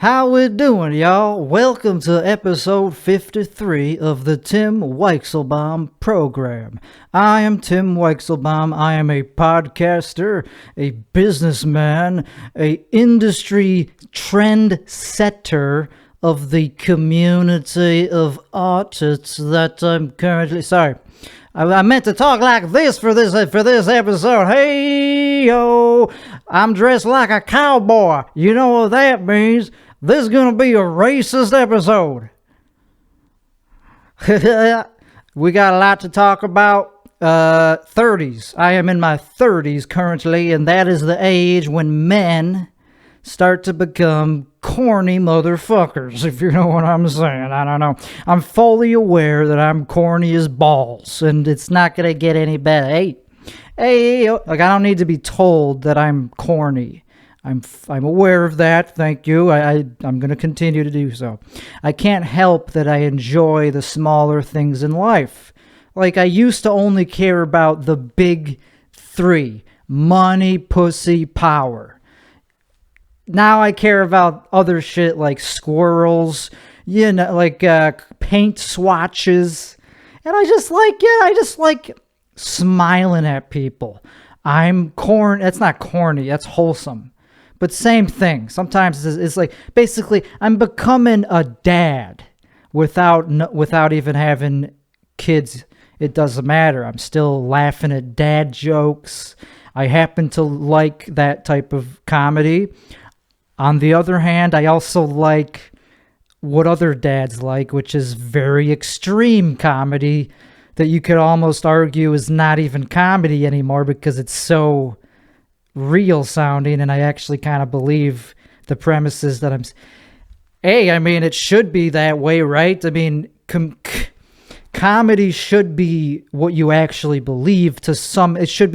How we doing, y'all? Welcome to episode 53 of the Tim Weichselbaum program. I am Tim Weichselbaum. I am a podcaster, a businessman, a industry trend setter of the community of artists that I'm currently... Sorry. I meant to talk like this for this episode. Hey, yo, I'm dressed like a cowboy. You know what that means? This is going to be a racist episode. We got a lot to talk about. 30s. I am in my 30s currently, and that is the age when men start to become corny motherfuckers, if you know what I'm saying. I don't know. I'm fully aware that I'm corny as balls, and it's not going to get any better. Hey, like, I don't need to be told that I'm corny. I'm aware of that. Thank you. I'm going to continue to do so. I can't help that I enjoy the smaller things in life. Like, I used to only care about the big three: money, pussy, power. Now I care about other shit like squirrels, like paint swatches. And I just like smiling at people. I'm corny. That's not corny. That's wholesome. But same thing. Sometimes it's like, basically, I'm becoming a dad without even having kids. It doesn't matter. I'm still laughing at dad jokes. I happen to like that type of comedy. On the other hand, I also like what other dads like, which is very extreme comedy that you could almost argue is not even comedy anymore because it's so real sounding, and I actually kind of believe the premises that I mean, it should be that way, right? I mean, comedy should be what you actually believe there should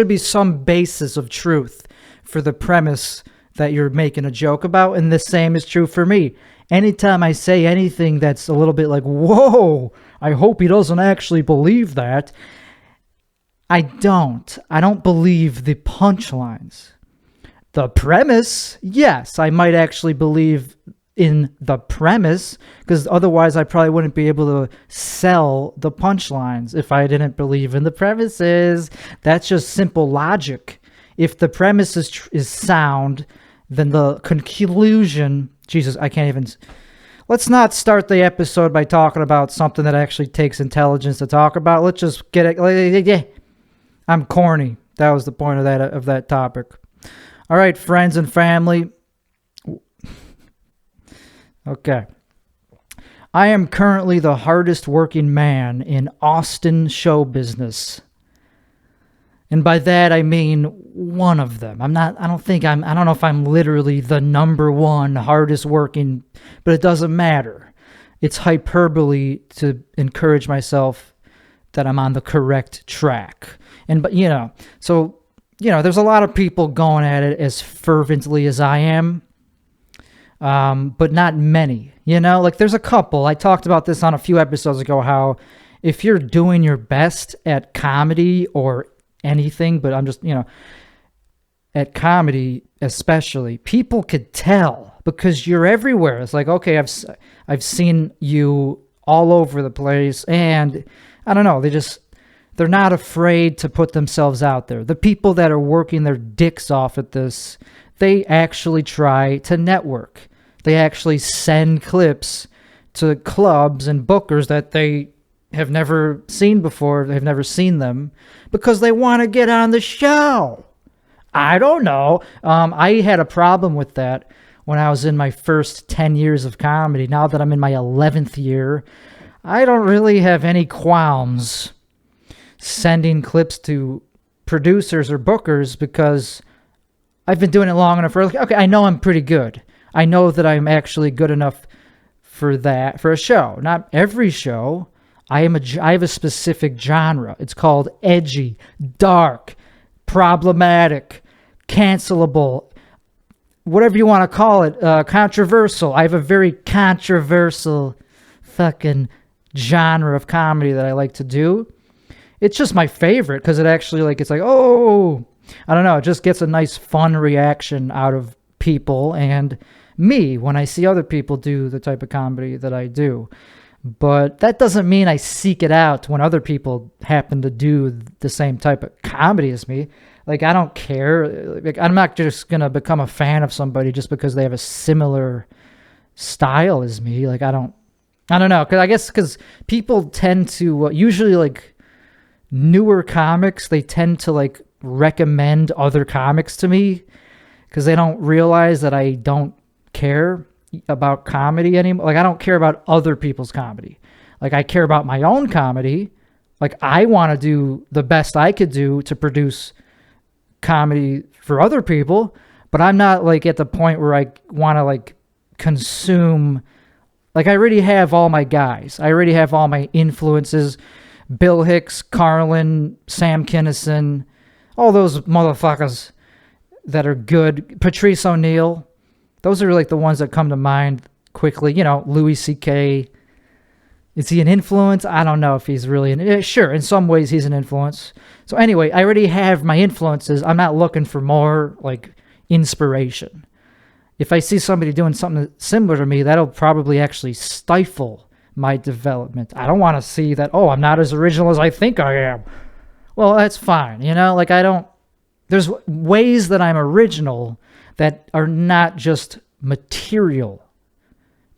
be some basis of truth for the premise that you're making a joke about, and the same is true for me. Anytime I say anything that's a little bit like, whoa, I hope he doesn't actually believe that, I don't believe the punchlines. The premise, yes, I might actually believe in the premise, because otherwise I probably wouldn't be able to sell the punchlines if I didn't believe in the premises. That's just simple logic. If the premise is sound, then the conclusion... Jesus, I can't even... Let's not start the episode by talking about something that actually takes intelligence to talk about. Let's just get it... I'm corny. That was the point of that topic. All right, friends and family. Okay. I am currently the hardest working man in Austin show business. And by that I mean one of them. I don't know if I'm literally the number one hardest working, but it doesn't matter. It's hyperbole to encourage myself that I'm on the correct track. But there's a lot of people going at it as fervently as I am. But not many, like there's a couple. I talked about this on a few episodes ago, how if you're doing your best at comedy or anything, but I'm just, at comedy especially, people could tell because you're everywhere. It's like, okay, I've seen you all over the place, and I don't know, they're not afraid to put themselves out there. The people that are working their dicks off at this, they actually try to network. They actually send clips to clubs and bookers that they have never seen before. They've never seen them because they want to get on the show. I don't know. I had a problem with that when I was in my first 10 years of comedy. Now that I'm in my 11th year, I don't really have any qualms sending clips to producers or bookers because I've been doing it long enough. Okay, I know I'm pretty good. I know that I'm actually good enough for a show. Not every show. I have a specific genre. It's called edgy, dark, problematic, cancelable, whatever you want to call it, controversial. I have a very controversial fucking genre of comedy that I like to do. It's just my favorite because it actually, it's like, oh, I don't know, it just gets a nice fun reaction out of people, and me when I see other people do the type of comedy that I do. But that doesn't mean I seek it out when other people happen to do the same type of comedy as me. Like, I don't care. Like, I'm not just going to become a fan of somebody just because they have a similar style as me. Like, I don't know. Because people tend to, usually, like, newer comics, they tend to, like, recommend other comics to me because they don't realize that I don't care about comedy anymore. Like, I don't care about other people's comedy. Like, I care about my own comedy. Like, I want to do the best I could do to produce comedy for other people, but I'm not, like, at the point where I want to, like, consume. Like, I already have all my guys. I already have all my influences. Bill Hicks, Carlin, Sam Kinison, all those motherfuckers that are good. Patrice O'Neal. Those are, like, the ones that come to mind quickly. You know, Louis C.K. Is he an influence? I don't know if he's really sure, in some ways he's an influence. So anyway, I already have my influences. I'm not looking for more, like, inspiration. If I see somebody doing something similar to me, that'll probably actually stifle my development. I don't want to see that, oh, I'm not as original as I think I am. Well, that's fine. You know, like, there's ways that I'm original that are not just material.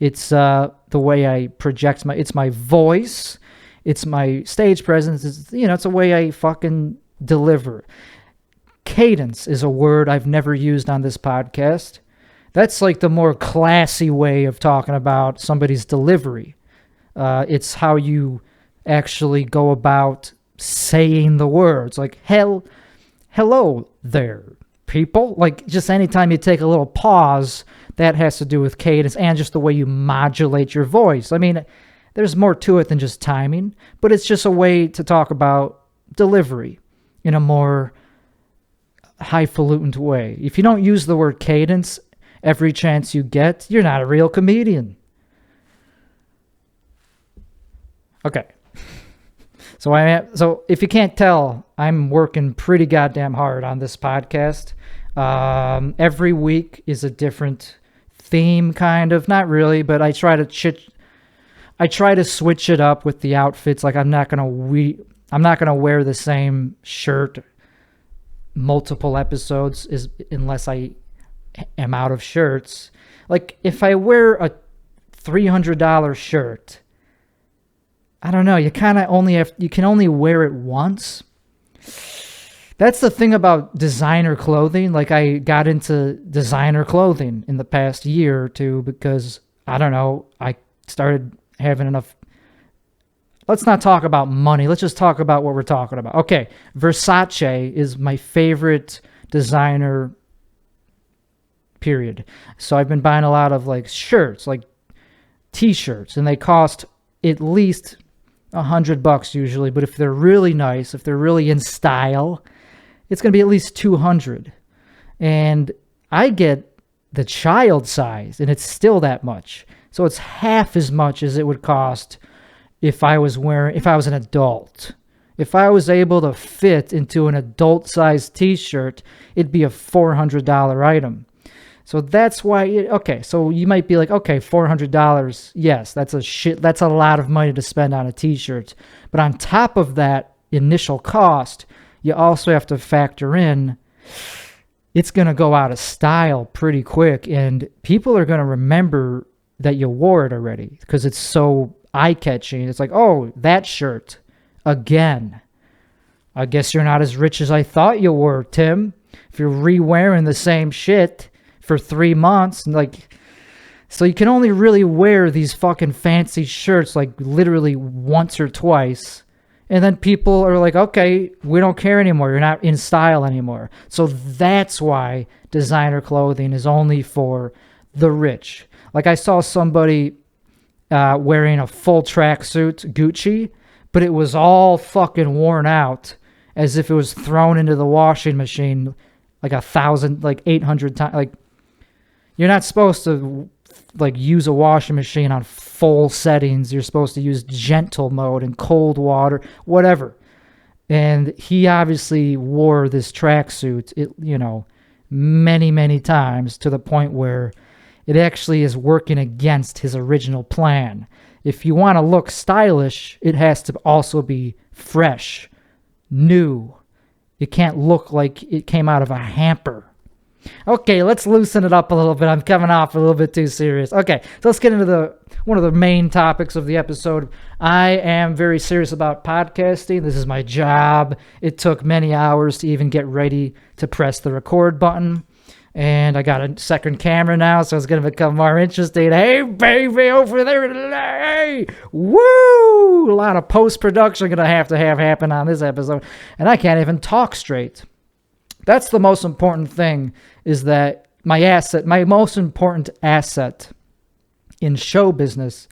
It's the way I project it's my voice, it's my stage presence, it's a way I fucking deliver. Cadence is a word I've never used on this podcast. That's like the more classy way of talking about somebody's delivery. It's how you actually go about saying the words, like, hello there, people. Like, just anytime you take a little pause, that has to do with cadence and just the way you modulate your voice. I mean, there's more to it than just timing, but it's just a way to talk about delivery in a more highfalutin way. If you don't use the word cadence every chance you get, you're not a real comedian. Okay. So if you can't tell, I'm working pretty goddamn hard on this podcast. Every week is a different theme, kind of. Not really, but I try to switch it up with the outfits. Like, I'm not gonna wear the same shirt multiple episodes unless I am out of shirts. Like, if I wear a $300 shirt, I don't know, you can only wear it once. That's the thing about designer clothing. Like, I got into designer clothing in the past year or two because, I don't know, I started having enough. Let's not talk about money. Let's just talk about what we're talking about. Okay, Versace is my favorite designer, period. So I've been buying a lot of, like, shirts, like t-shirts, and they cost at least $100 usually, but if they're really nice, if they're really in style, it's going to be at least $200. And I get the child size, and it's still that much. So it's half as much as it would cost if I was an adult. If I was able to fit into an adult-sized t-shirt, it'd be a $400 item. So that's why, so you might be like, okay, $400, yes, that's a lot of money to spend on a t-shirt. But on top of that initial cost, you also have to factor in, it's going to go out of style pretty quick, and people are going to remember that you wore it already because it's so eye-catching. It's like, oh, that shirt, again. I guess you're not as rich as I thought you were, Tim. If you're re-wearing the same shit for 3 months, like, so you can only really wear these fucking fancy shirts like literally once or twice, and then people are like, okay, we don't care anymore, you're not in style anymore. So that's why designer clothing is only for the rich. Like, I saw somebody wearing a full tracksuit Gucci, but it was all fucking worn out as if it was thrown into the washing machine like 800 times. Like, you're not supposed to, like, use a washing machine on full settings. You're supposed to use gentle mode and cold water, whatever. And he obviously wore this tracksuit, many, many times, to the point where it actually is working against his original plan. If you want to look stylish, it has to also be fresh, new. It can't look like it came out of a hamper. Okay, let's loosen it up a little bit. I'm coming off a little bit too serious. Okay, so let's get into one of the main topics of the episode. I am very serious about podcasting. This is my job. It took many hours to even get ready to press the record button. And I got a second camera now, so it's going to become more interesting. Hey, baby, over there. Hey, woo! A lot of post-production going to have happen on this episode. And I can't even talk straight. That's the most important thing, is that my most important asset in show business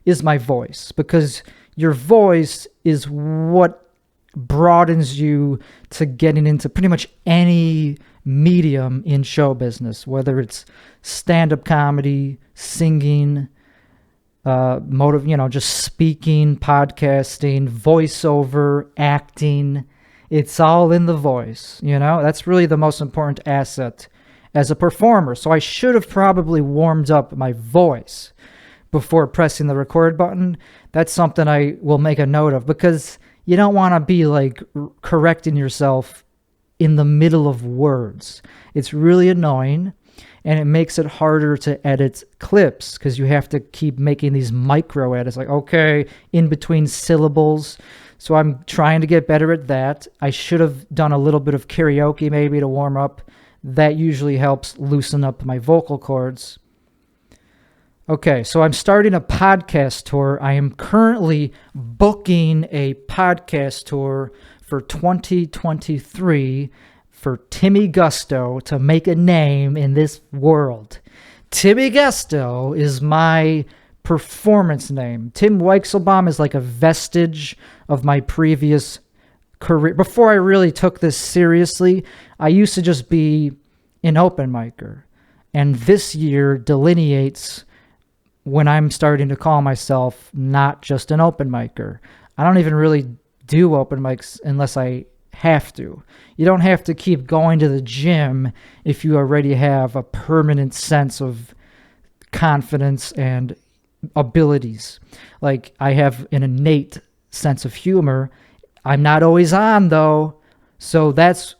is my voice. Because your voice is what broadens you to getting into pretty much any medium in show business, whether it's stand-up comedy, singing, just speaking, podcasting, voiceover, acting. It's all in the voice, That's really the most important asset as a performer. So I should have probably warmed up my voice before pressing the record button. That's something I will make a note of, because you don't want to be like correcting yourself in the middle of words. It's really annoying, and it makes it harder to edit clips because you have to keep making these micro edits, like, okay, in between syllables. So I'm trying to get better at that. I should have done a little bit of karaoke maybe to warm up. That usually helps loosen up my vocal cords. Okay, so I'm starting a podcast tour. I am currently booking a podcast tour for 2023 for Timmy Gusto to make a name in this world. Timmy Gusto is my performance name. Tim Weichselbaum is like a vestige of my previous career. Before I really took this seriously, I used to just be an open micer. And this year delineates when I'm starting to call myself not just an open micer. I don't even really do open mics unless I have to. You don't have to keep going to the gym if you already have a permanent sense of confidence and abilities. Like, I have an innate sense of humor. I'm not always on, though. So that's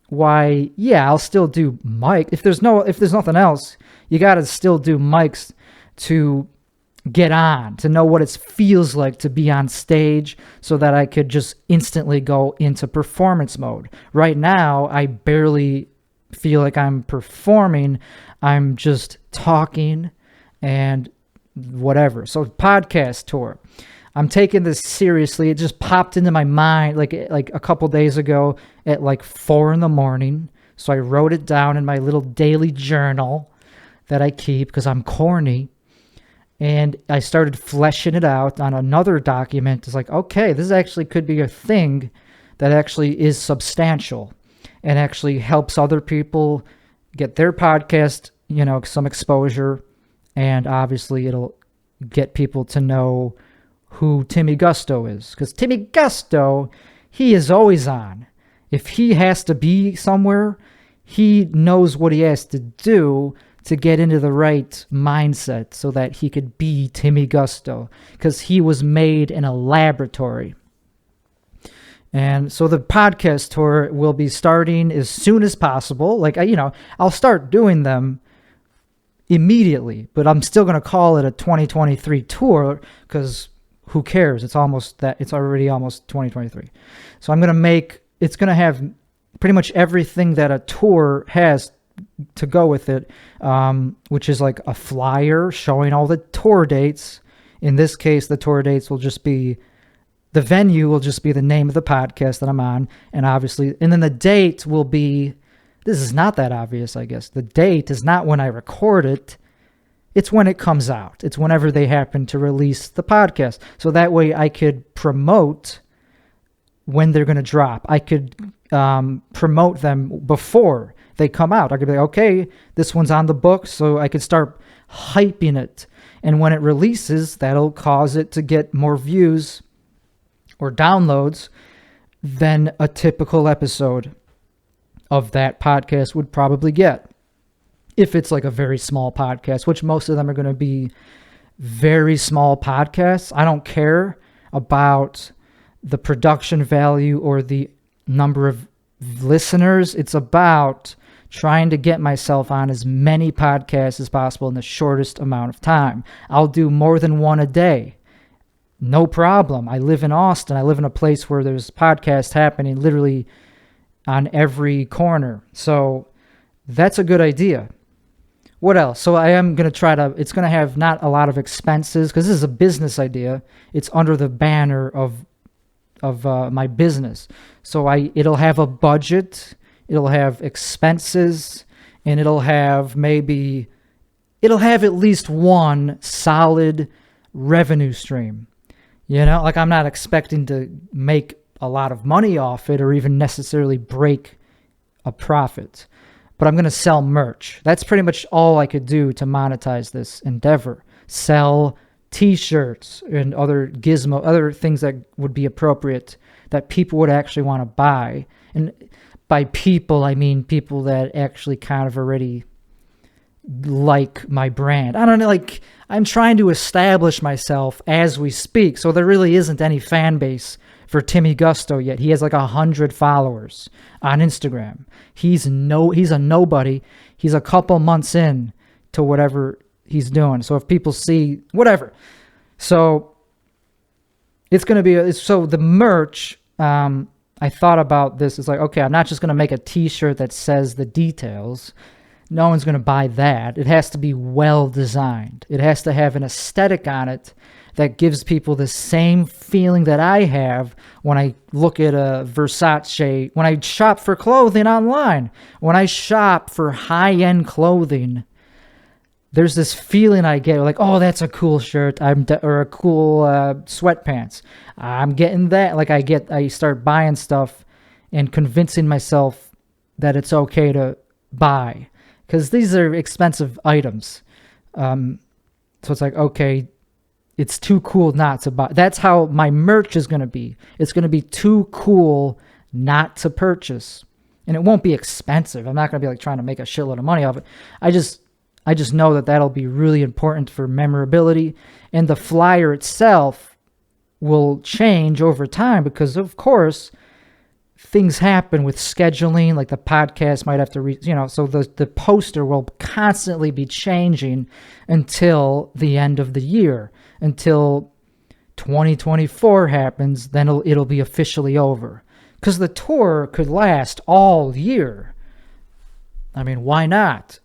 why, I'll still do mic. If there's nothing else, you got to still do mics to get on, to know what it feels like to be on stage, so that I could just instantly go into performance mode. Right now, I barely feel like I'm performing. I'm just talking and whatever. So podcast tour. I'm taking this seriously. It just popped into my mind like a couple days ago at like 4 a.m. So I wrote it down in my little daily journal that I keep because I'm corny. And I started fleshing it out on another document. It's like, okay, this actually could be a thing that actually is substantial and actually helps other people get their podcast, some exposure. And obviously it'll get people to know who Timmy Gusto is. Because Timmy Gusto, he is always on. If he has to be somewhere, he knows what he has to do to get into the right mindset so that he could be Timmy Gusto, because he was made in a laboratory. And so the podcast tour will be starting as soon as possible. Like, I'll start doing them immediately, but I'm still going to call it a 2023 tour because who cares? It's already almost 2023. So it's going to have pretty much everything that a tour has to go with it, which is like a flyer showing all the tour dates. In this case, the tour dates will just be, the venue will just be the name of the podcast that I'm on, and then the date will be, this is not that obvious, I guess. The date is not when I record it, it's when it comes out. It's whenever they happen to release the podcast. So that way I could promote when they're going to drop. I could promote them before they come out. I could be like, okay, this one's on the books, so I could start hyping it. And when it releases, that'll cause it to get more views or downloads than a typical episode of that podcast would probably get. if it's like a very small podcast, which most of them are going to be very small podcasts. I don't care about the production value or the number of listeners. It's about trying to get myself on as many podcasts as possible in the shortest amount of time. I'll do more than one a day. No problem. I live in Austin. I live in a place where there's podcasts happening literally on every corner. So that's a good idea. What else? So I am going to try to, it's going to have not a lot of expenses because this is a business idea. It's under the banner of my business. So it'll have a budget, it'll have expenses, and it'll have at least one solid revenue stream. You know, like I'm not expecting to make a lot of money off it or even necessarily break a profit, but I'm going to sell merch. That's pretty much all I could do to monetize this endeavor. Sell t-shirts and other things that would be appropriate that people would actually want to buy. And by people, I mean people that actually kind of already like my brand. I don't know, like I'm trying to establish myself as we speak. So there really isn't any fan base for Timmy Gusto yet. He has like 100 followers on Instagram. He's a nobody. He's a couple months in to whatever he's doing. So if people see whatever, so it's going to be, so the merch, I thought about this. It's like, okay, I'm not just going to make a t-shirt that says the details. No one's going to buy that. It has to be well designed. It has to have an aesthetic on it that gives people the same feeling that I have when I look at a Versace, when I shop for clothing online, when I shop for high-end clothing. There's this feeling I get like, oh, that's a cool shirt. Or a cool sweatpants. I'm getting that. Like I start buying stuff and convincing myself that it's okay to buy. Because these are expensive items. So it's like, okay, it's too cool not to buy. That's how my merch is going to be. It's going to be too cool not to purchase. And it won't be expensive. I'm not going to be like trying to make a shitload of money off it. I just know that that'll be really important for memorability. And the flyer itself will change over time because, of course, things happen with scheduling, like the podcast might have to, so the poster will constantly be changing until the end of the year, until 2024 happens, then it'll be officially over. Because the tour could last all year. I mean, why not?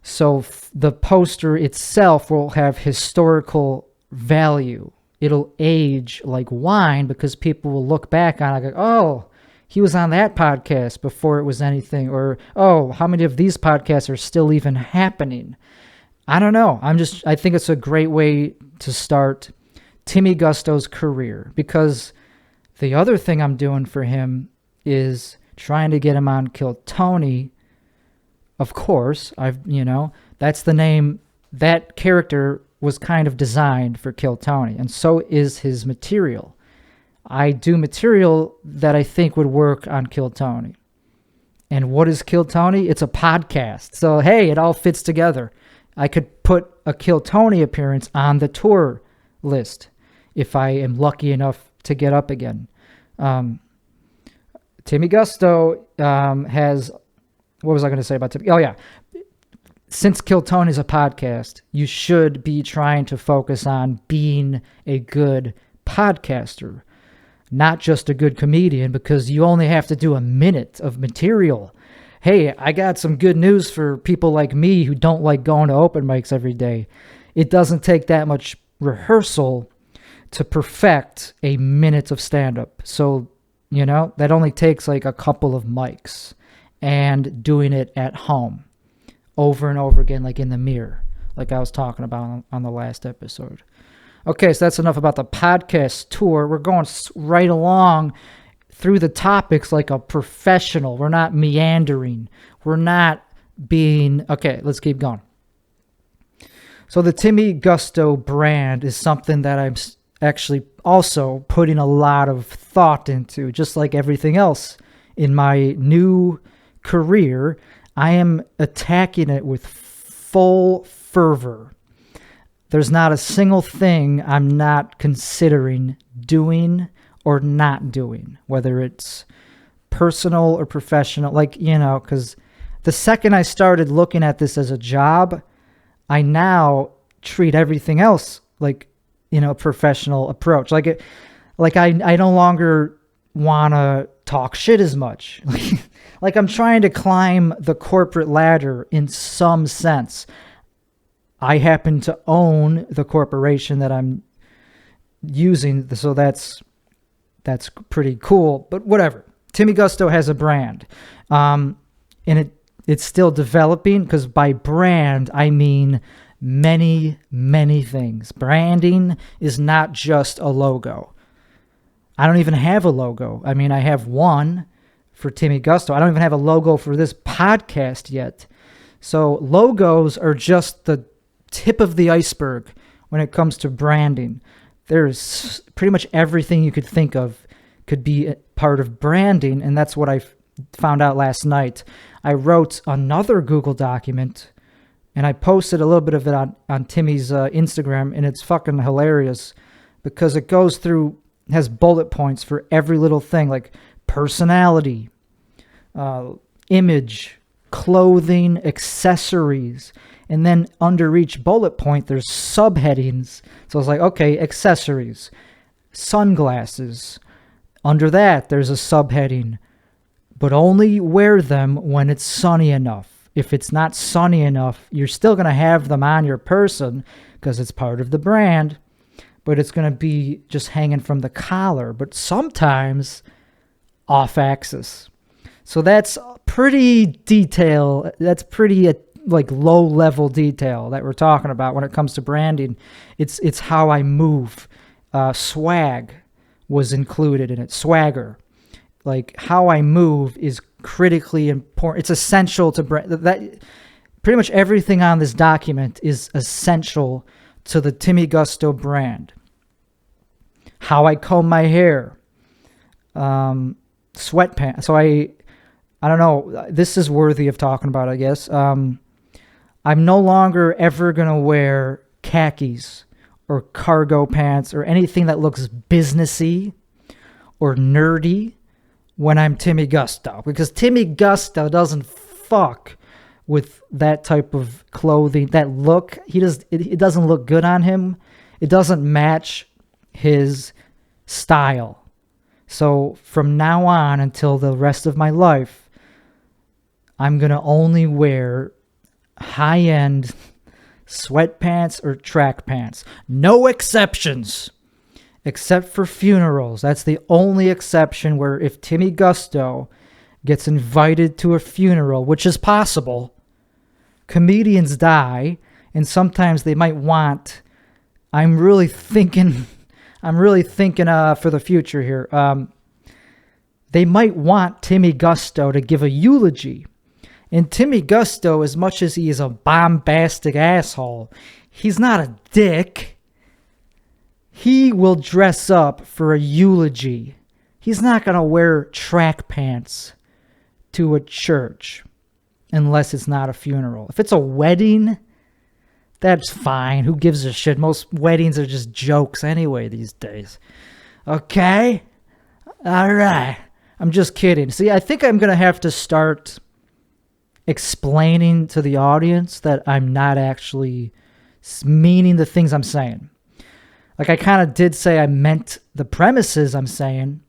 So the poster itself will have historical value. It'll age like wine because people will look back on it and go, oh, he was on that podcast before it was anything. Or, oh, how many of these podcasts are still even happening? I don't know. I think it's a great way to start Timmy Gusto's career because the other thing I'm doing for him is trying to get him on Kill Tony. Of course, that's the name, that character was kind of designed for Kill Tony, and so is his material. I do material that I think would work on Kill Tony. And what is Kill Tony? It's a podcast. So, hey, it all fits together. I could put a Kill Tony appearance on the tour list if I am lucky enough to get up again. Timmy Gusto has... What was I going to say about Timmy? Oh, yeah. Since Kill Tony is a podcast, you should be trying to focus on being a good podcaster, not just a good comedian, because you only have to do a minute of material. Hey, I got some good news for people like me who don't like going to open mics every day. It doesn't take that much rehearsal to perfect a minute of stand-up. So, that only takes like a couple of mics and doing it at home over and over again, like in the mirror, like I was talking about on the last episode. Okay, so that's enough about the podcast tour. We're going right along through the topics like a professional. We're not meandering. We're not being... Okay, let's keep going. So the Timmy Gusto brand is something that I'm actually also putting a lot of thought into, just like everything else in my new career. I am attacking it with full fervor. There's not a single thing I'm not considering doing or not doing, whether it's personal or professional. Like, because the second I started looking at this as a job, I now treat everything else like, a professional approach. Like I no longer want to talk shit as much. Like I'm trying to climb the corporate ladder in some sense. I happen to own the corporation that I'm using, so that's pretty cool. But whatever. Timmy Gusto has a brand, and it's still developing, because by brand I mean many, many things. Branding is not just a logo. I don't even have a logo. I mean, I have one for Timmy Gusto. I don't even have a logo for this podcast yet. So logos are just the tip of the iceberg when it comes to branding. There's pretty much everything you could think of could be a part of branding, and that's what I found out last night. I wrote another Google document, and I posted a little bit of it on Timmy's Instagram, and it's fucking hilarious because it goes through, has bullet points for every little thing, like personality, image, clothing, accessories, and then under each bullet point there's subheadings. So it's like, okay, accessories, sunglasses. Under that there's a subheading, but only wear them when it's sunny enough. If it's not sunny enough, you're still going to have them on your person because it's part of the brand, but it's going to be just hanging from the collar, but sometimes off axis. So that's pretty detail. That's pretty like low level detail that we're talking about when it comes to branding. It's how I move. Swag was included in it. Swagger. Like how I move is critically important. It's essential to brand. That pretty much everything on this document is essential to the Timmy Gusto brand. How I comb my hair. Sweatpants. So I don't know. This is worthy of talking about, I guess. I'm no longer ever going to wear khakis or cargo pants or anything that looks businessy or nerdy when I'm Timmy Gusto, because Timmy Gusto doesn't fuck with that type of clothing, that look. It doesn't look good on him. It doesn't match his style. So from now on until the rest of my life, I'm going to only wear high-end sweatpants or track pants. No exceptions. Except for funerals. That's the only exception, where if Timmy Gusto gets invited to a funeral, which is possible, comedians die, and sometimes they might want, I'm really thinking for the future here. They might want Timmy Gusto to give a eulogy. And Timmy Gusto, as much as he is a bombastic asshole, he's not a dick. He will dress up for a eulogy. He's not going to wear track pants to a church unless it's not a funeral. If it's a wedding, that's fine. Who gives a shit? Most weddings are just jokes anyway these days. Okay? All right. I'm just kidding. See, I think I'm going to have to start explaining to the audience that I'm not actually meaning the things I'm saying. Like, I kind of did say I meant the premises I'm saying,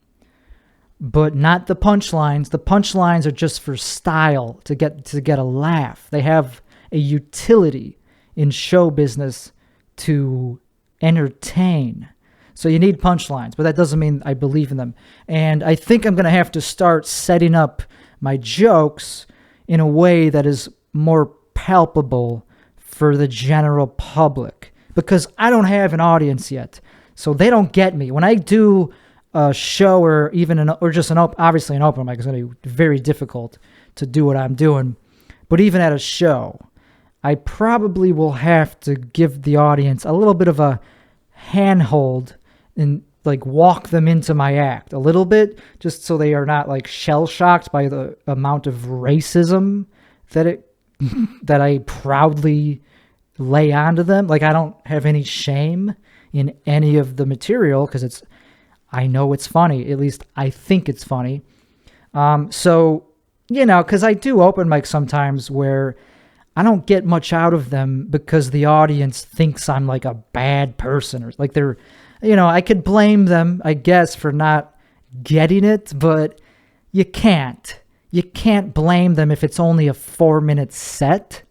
but not the punchlines. The punchlines are just for style, to get a laugh. They have a utility in show business to entertain. So you need punchlines, but that doesn't mean I believe in them. And I think I'm going to have to start setting up my jokes in a way that is more palpable for the general public, because I don't have an audience yet. So they don't get me. When I do a show or even obviously an open mic is going to be very difficult to do what I'm doing. But even at a show, I probably will have to give the audience a little bit of a handhold and like walk them into my act a little bit, just so they are not like shell shocked by the amount of racism that I proudly lay onto them. Like, I don't have any shame in any of the material because I know it's funny. At least I think it's funny. So, because I do open mics sometimes where I don't get much out of them because the audience thinks I'm like a bad person, or like they're, I could blame them, I guess, for not getting it, but you can't. You can't blame them if it's only a 4-minute set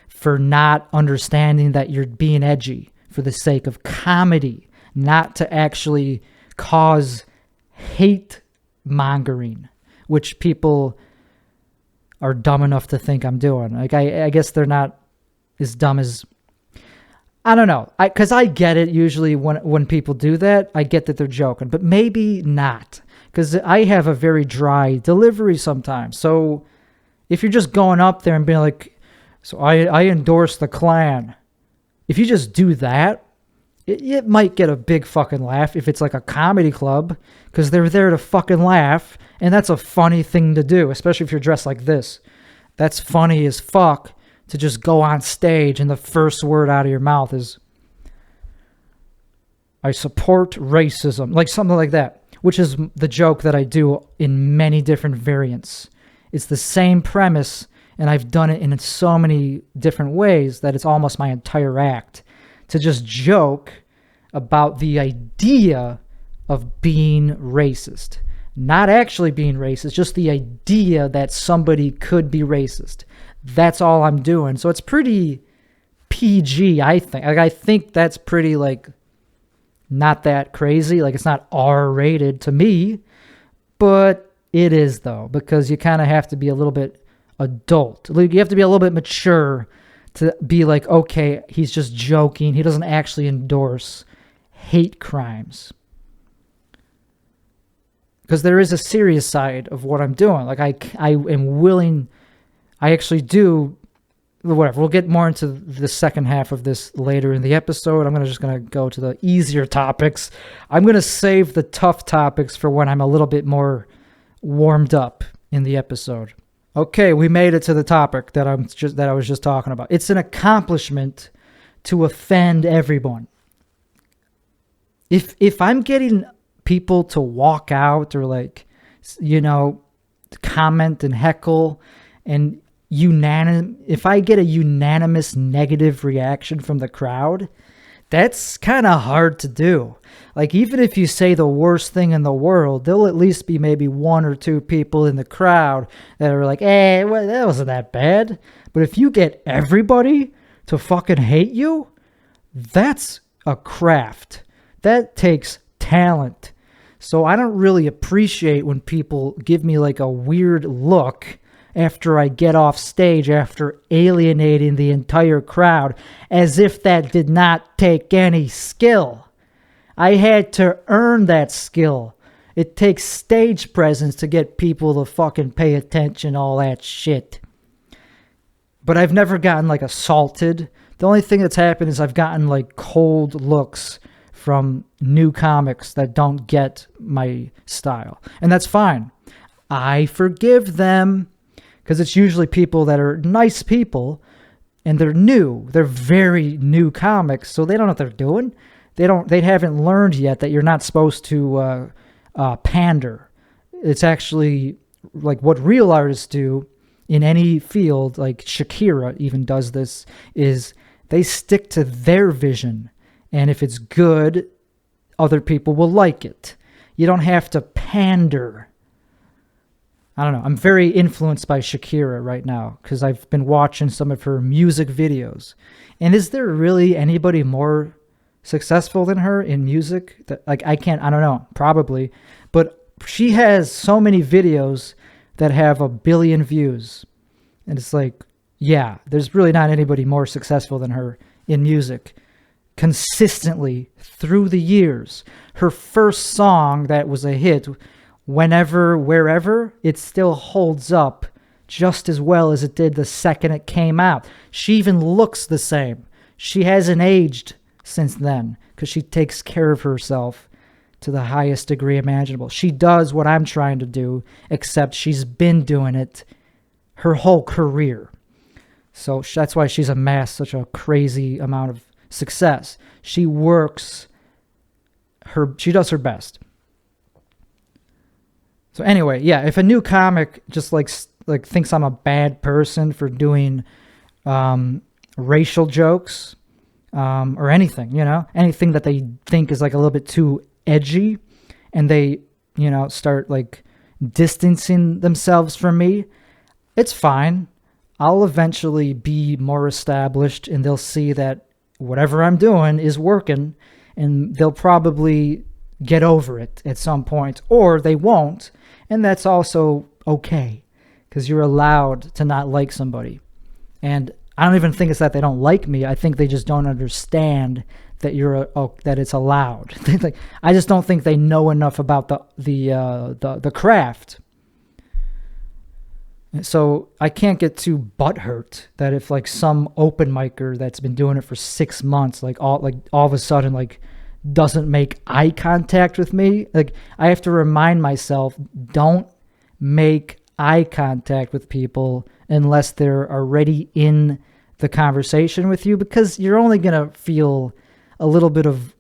for not understanding that you're being edgy for the sake of comedy, not to actually cause hate mongering, which people are dumb enough to think I'm doing. Like, I guess they're not as dumb as, I don't know. Because I get it usually when people do that. I get that they're joking, but maybe not. Because I have a very dry delivery sometimes. So if you're just going up there and being like, so I endorse the Klan. If you just do that, it might get a big fucking laugh if it's like a comedy club, because they're there to fucking laugh, and that's a funny thing to do, especially if you're dressed like this. That's funny as fuck to just go on stage and the first word out of your mouth is, I support racism, like something like that, which is the joke that I do in many different variants. It's the same premise, and I've done it in so many different ways that it's almost my entire act to just joke about the idea of being racist. Not actually being racist, just the idea that somebody could be racist. That's all I'm doing. So it's pretty PG, I think. Like, I think that's pretty, like, not that crazy. Like, it's not R-rated to me, but it is, though, because you kind of have to be a little bit adult. Like, you have to be a little bit mature to be like, okay, he's just joking. He doesn't actually endorse hate crimes. Because there is a serious side of what I'm doing. Like, I am willing, I actually do, whatever. We'll get more into the second half of this later in the episode. I'm just going to go to the easier topics. I'm going to save the tough topics for when I'm a little bit more warmed up in the episode. Okay, we made it to the topic that I was just talking about. It's an accomplishment to offend everyone. If I'm getting people to walk out or, like, comment and heckle, and if I get a unanimous negative reaction from the crowd, that's kind of hard to do. Like, even if you say the worst thing in the world, there'll at least be maybe 1 or 2 people in the crowd that are like, well, that wasn't that bad. But if you get everybody to fucking hate you, that's a craft. That takes talent. So I don't really appreciate when people give me like a weird look after I get off stage after alienating the entire crowd, as if that did not take any skill. I had to earn that skill. It takes stage presence to get people to fucking pay attention, all that shit. But I've never gotten like assaulted. The only thing that's happened is I've gotten like cold looks from new comics that don't get my style. And that's fine. I forgive them. Because it's usually people that are nice people, and they're new. They're very new comics, so they don't know what they're doing. They haven't learned yet that you're not supposed to pander. It's actually like what real artists do in any field, like Shakira even does this, is they stick to their vision. And if it's good, other people will like it. You don't have to pander. I don't know. I'm very influenced by Shakira right now because I've been watching some of her music videos. And is there really anybody more successful than her in music? I don't know, probably. But she has so many videos that have 1 billion views. And it's like, yeah, there's really not anybody more successful than her in music. Consistently through the years. Her first song that was a hit, Whenever, Wherever, it still holds up just as well as it did the second it came out. She even looks the same. She hasn't aged since then because she takes care of herself to the highest degree imaginable. She does what I'm trying to do, except she's been doing it her whole career. So that's why she's amassed such a crazy amount of success. She does her best. So anyway, yeah, if a new comic just like thinks I'm a bad person for doing racial jokes or anything, anything that they think is like a little bit too edgy, and they, start like distancing themselves from me, it's fine. I'll eventually be more established, and they'll see that whatever I'm doing is working, and they'll probably get over it at some point, or they won't. And that's also okay, because you're allowed to not like somebody. And I don't even think it's that they don't like me. I think they just don't understand that that it's allowed. I just don't think they know enough about the craft. So I can't get too butthurt that if like some open micer that's been doing it for 6 months, like all of a sudden like doesn't make eye contact with me. Like, I have to remind myself, don't make eye contact with people unless they're already in the conversation with you, because you're only going to feel a little bit of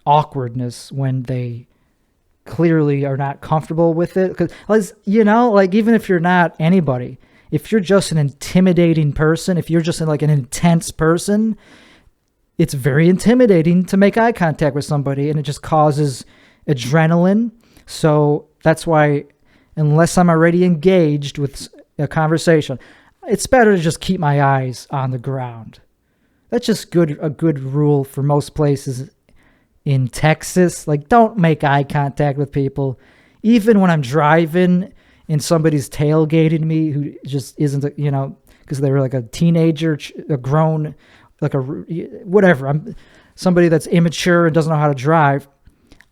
awkwardness when they clearly are not comfortable with it. Because, like, even if you're not anybody, if you're just an intimidating person, if you're just like an intense person, it's very intimidating to make eye contact with somebody, and it just causes adrenaline. So that's why, unless I'm already engaged with a conversation, it's better to just keep my eyes on the ground. That's just a good rule for most places in Texas. Like, don't make eye contact with people. Even when I'm driving and somebody's tailgating me who just isn't, because they were like a teenager, a grown, like whatever. I'm somebody that's immature and doesn't know how to drive.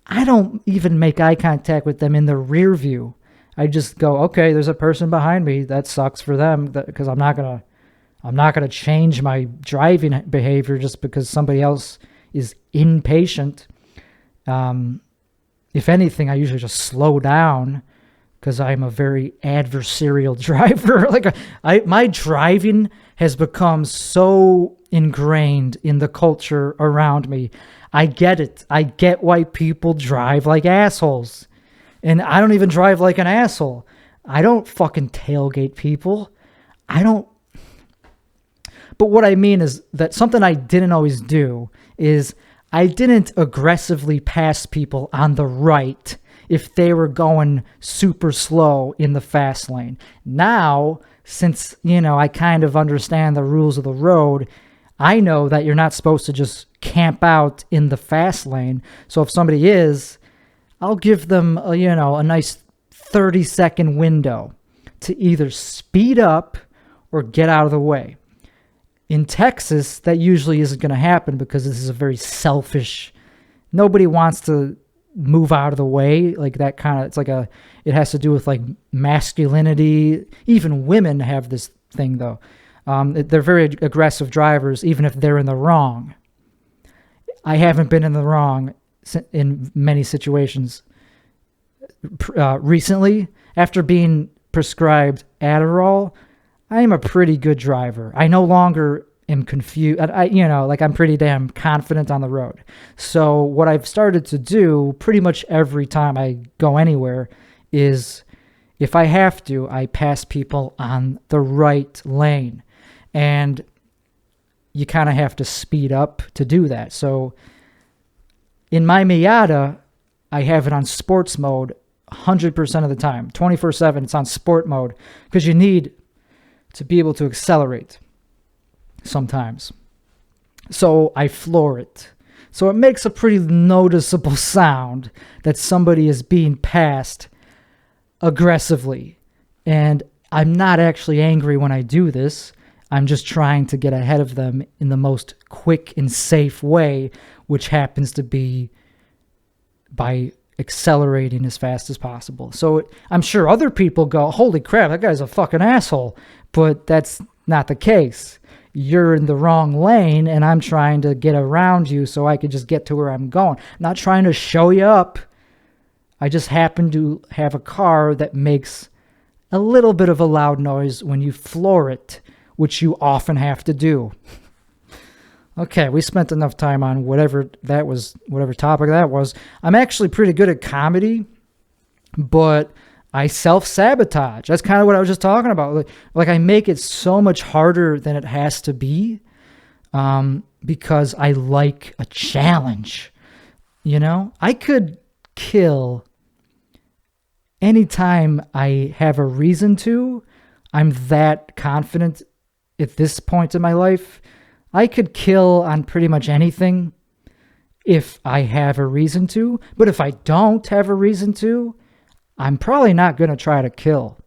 I don't even make eye contact with them in the rear view. I just go, okay, there's a person behind me. That sucks for them, because I'm not gonna change my driving behavior just because somebody else is impatient. If anything, I usually just slow down, because I'm a very adversarial driver. My driving has become so ingrained in the culture around me. I get it. I get why people drive like assholes. And I don't even drive like an asshole. I don't fucking tailgate people. But what I mean is that something I didn't always do is I didn't aggressively pass people on the right if they were going super slow in the fast lane. Now, since, I kind of understand the rules of the road, I know that you're not supposed to just camp out in the fast lane. So if somebody is, I'll give them a nice 30-second window to either speed up or get out of the way. In Texas, that usually isn't going to happen, because this is a very selfish, nobody wants to move out of the way. Like, that kind of, it has to do with like masculinity. Even women have this thing though. They're very aggressive drivers, even if they're in the wrong. I haven't been in the wrong in many situations. Recently, after being prescribed Adderall, I am a pretty good driver. I no longer am confused. I'm pretty damn confident on the road. So what I've started to do pretty much every time I go anywhere is, if I have to, I pass people on the right lane. And you kind of have to speed up to do that. So in my Miata, I have it on sports mode 100% of the time. 24/7, it's on sport mode, because you need to be able to accelerate sometimes. So I floor it. So it makes a pretty noticeable sound that somebody is being passed aggressively. And I'm not actually angry when I do this. I'm just trying to get ahead of them in the most quick and safe way, which happens to be by accelerating as fast as possible. So I'm sure other people go, holy crap, that guy's a fucking asshole. But that's not the case. You're in the wrong lane, and I'm trying to get around you so I can just get to where I'm going. I'm not trying to show you up. I just happen to have a car that makes a little bit of a loud noise when you floor it, which you often have to do. Okay, we spent enough time on whatever topic that was. I'm actually pretty good at comedy, but I self-sabotage. That's kind of what I was just talking about. Like I make it so much harder than it has to be, because I like a challenge. You know, I could kill anytime I have a reason to. I'm that confident at this point in my life. I could kill on pretty much anything if I have a reason to. But if I don't have a reason to, I'm probably not going to try to kill.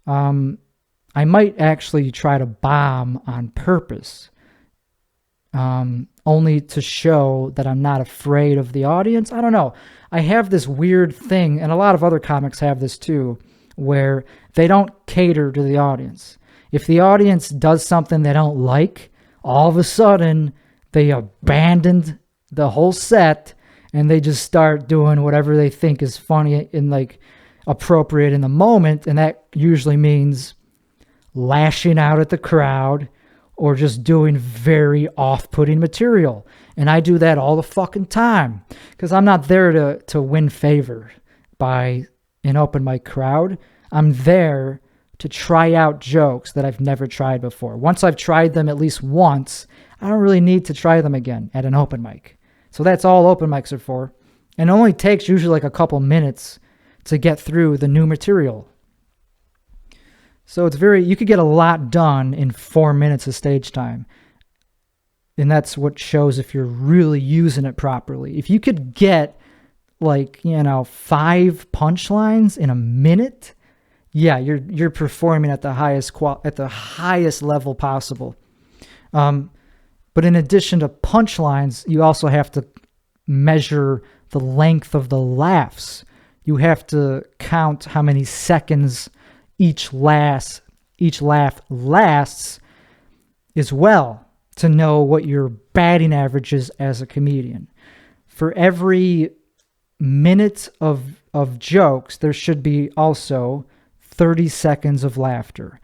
I might actually try to bomb on purpose, only to show that I'm not afraid of the audience. I don't know. I have this weird thing, and a lot of other comics have this too, where they don't cater to the audience. If the audience does something they don't like, all of a sudden they abandoned the whole set and they just start doing whatever they think is funny and like appropriate in the moment. And that usually means lashing out at the crowd or just doing very off-putting material. And I do that all the fucking time because I'm not there to win favor by an open mic crowd. I'm there to try out jokes that I've never tried before. Once I've tried them at least once, I don't really need to try them again at an open mic. So that's all open mics are for. And it only takes usually like a couple minutes to get through the new material. So you could get a lot done in 4 minutes of stage time. And that's what shows if you're really using it properly. If you could get 5 punchlines in a minute, yeah, you're performing at the highest level possible. But in addition to punchlines, you also have to measure the length of the laughs. You have to count how many seconds each laugh lasts as well to know what your batting average is as a comedian. For every minute of jokes, there should be also 30 seconds of laughter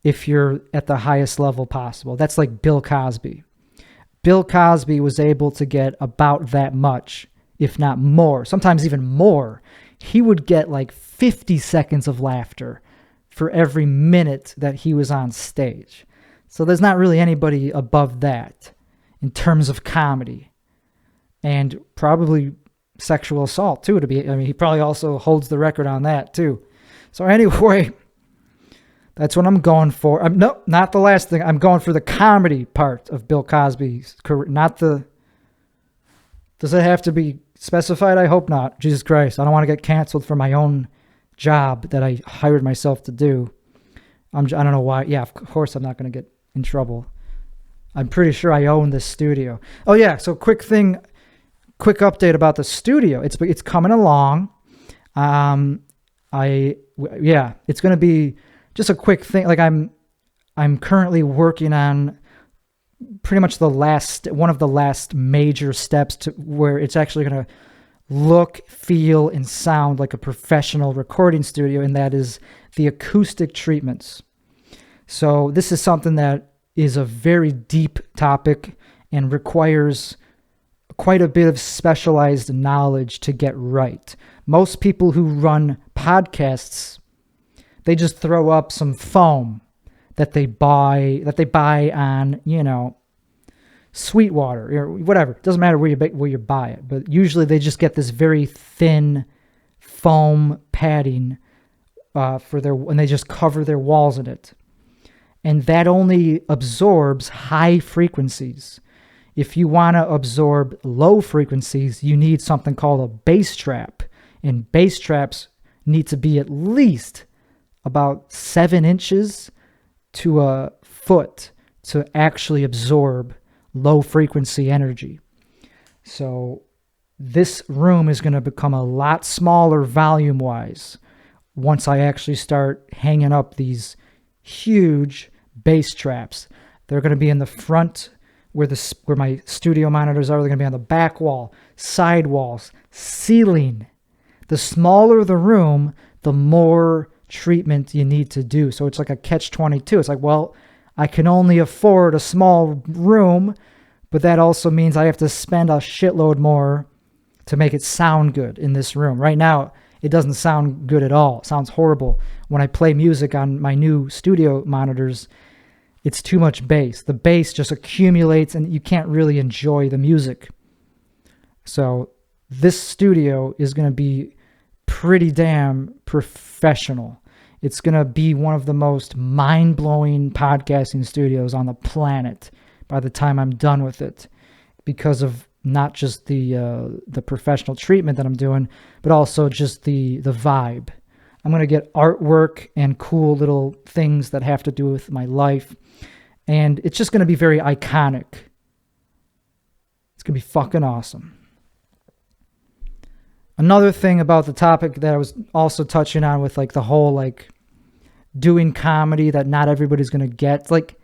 if you're at the highest level possible. That's like Bill Cosby. Bill Cosby was able to get about that much, if not more, sometimes even more. He would get like 50 seconds of laughter for every minute that he was on stage. So there's not really anybody above that in terms of comedy. And probably sexual assault too, he probably also holds the record on that too. So anyway, that's what I'm going for. No, not the last thing. I'm going for the comedy part of Bill Cosby's career, does it have to be specified? I hope not. Jesus Christ. I don't want to get canceled for my own job that I hired myself to do. I don't know why. Yeah, of course I'm not going to get in trouble. I'm pretty sure I own this studio. Oh yeah, so quick update about the studio. It's coming along. It's going to be just a quick thing. Like I'm currently working on pretty much one of the last major steps to where it's actually going to look, feel, and sound like a professional recording studio, and that is the acoustic treatments. So this is something that is a very deep topic and requires quite a bit of specialized knowledge to get right. Most people who run podcasts, they just throw up some foam that they buy on, Sweetwater or whatever. It doesn't matter where you buy it, but usually they just get this very thin foam padding and they just cover their walls in it. And that only absorbs high frequencies. If you want to absorb low frequencies, you need something called a bass trap. And bass traps need to be at least about 7 inches to a foot to actually absorb low frequency energy. So this room is going to become a lot smaller volume wise once I actually start hanging up these huge bass traps. They're going to be in the front where my studio monitors are. They're going to be on the back wall, side walls, ceiling. The smaller the room, the more treatment you need to do. So it's like a catch-22. It's like, well, I can only afford a small room, but that also means I have to spend a shitload more to make it sound good in this room. Right now, it doesn't sound good at all. It sounds horrible. When I play music on my new studio monitors, it's too much bass. The bass just accumulates and you can't really enjoy the music. So this studio is going to be pretty damn professional. It's going to be one of the most mind-blowing podcasting studios on the planet by the time I'm done with it, because of not just the professional treatment that I'm doing, but also just the vibe. I'm going to get artwork and cool little things that have to do with my life, and it's just going to be very iconic. It's going to be fucking awesome. Another thing about the topic that I was also touching on with like the whole like doing comedy that not everybody's going to get. Like,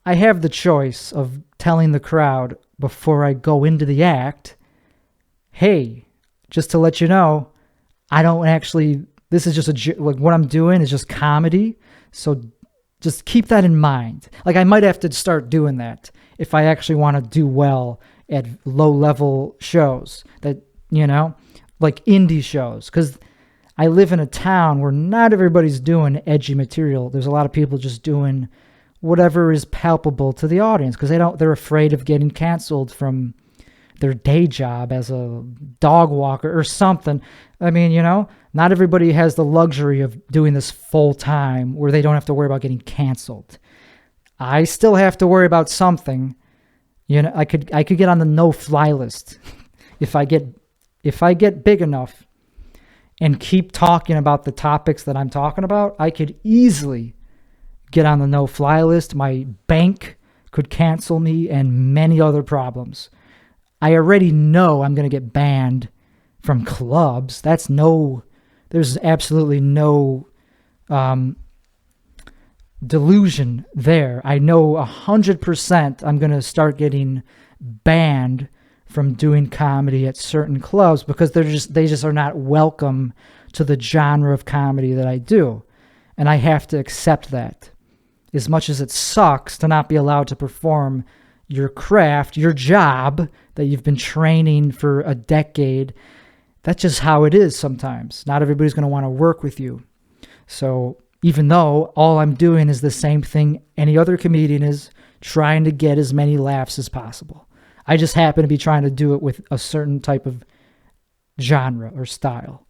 I have the choice of telling the crowd before I go into the act, hey, just to let you know, I don't actually, this is just like what I'm doing is just comedy. So just keep that in mind. Like, I might have to start doing that if I actually want to do well at low level shows that, you know, like indie shows. Because I live in a town where not everybody's doing edgy material. There's a lot of people just doing whatever is palpable to the audience because they're afraid of getting canceled from their day job as a dog walker or something. I mean, you know, not everybody has the luxury of doing this full time where they don't have to worry about getting canceled. I still have to worry about something. You know, I could get on the no-fly list if I get big enough and keep talking about the topics that I'm talking about. I could easily get on the no-fly list. My bank could cancel me and many other problems. I already know I'm going to get banned from clubs. There's absolutely no delusion there. I know 100% I'm going to start getting banned from doing comedy at certain clubs because they just are not welcome to the genre of comedy that I do. And I have to accept that. As much as it sucks to not be allowed to perform your craft, your job that you've been training for a decade, that's just how it is sometimes. Not everybody's going to want to work with you. So even though all I'm doing is the same thing any other comedian is, trying to get as many laughs as possible. I just happen to be trying to do it with a certain type of genre or style.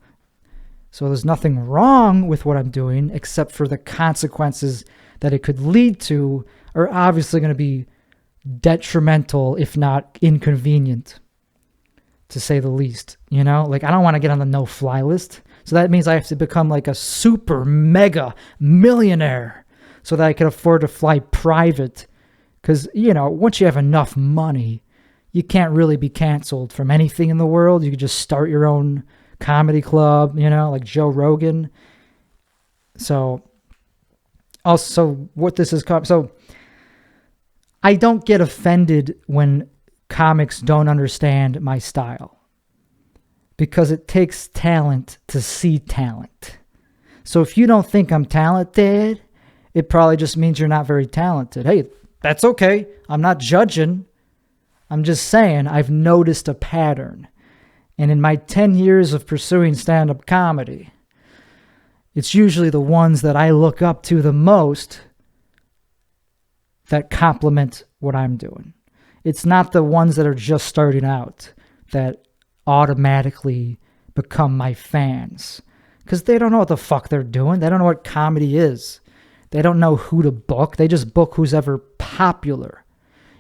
So there's nothing wrong with what I'm doing except for the consequences that it could lead to are obviously going to be detrimental, if not inconvenient, to say the least. You know, like I don't want to get on the no-fly list. So that means I have to become like a super mega millionaire so that I can afford to fly private. Because, you know, once you have enough money, you can't really be canceled from anything in the world. You could just start your own comedy club, you know, like Joe Rogan. So also what this is, so I don't get offended when comics don't understand my style because it takes talent to see talent. So if you don't think I'm talented, it probably just means you're not very talented. Hey, that's okay. I'm not judging. I'm just saying I've noticed a pattern. And in my 10 years of pursuing stand-up comedy, it's usually the ones that I look up to the most that complement what I'm doing. It's not the ones that are just starting out that automatically become my fans. Because they don't know what the fuck they're doing. They don't know what comedy is. They don't know who to book. They just book who's ever popular.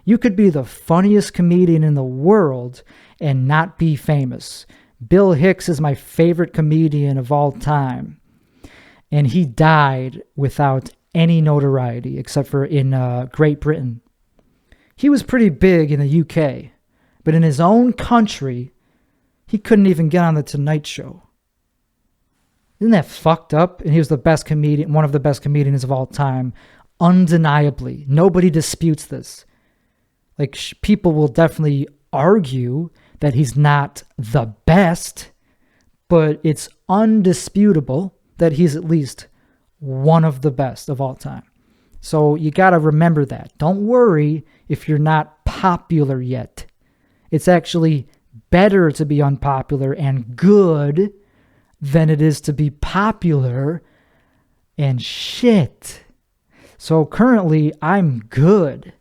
You could be the funniest comedian in the world and not be famous. Bill Hicks is my favorite comedian of all time. And he died without any notoriety except for in Great Britain. He was pretty big in the UK, but in his own country, he couldn't even get on the Tonight Show. Isn't that fucked up? And he was the best comedian, one of the best comedians of all time, undeniably. Nobody disputes this. Like, people will definitely argue that he's not the best, but it's undisputable that he's at least one of the best of all time. So you got to remember that. Don't worry if you're not popular yet. It's actually better to be unpopular and good than it is to be popular and shit. So currently I'm good,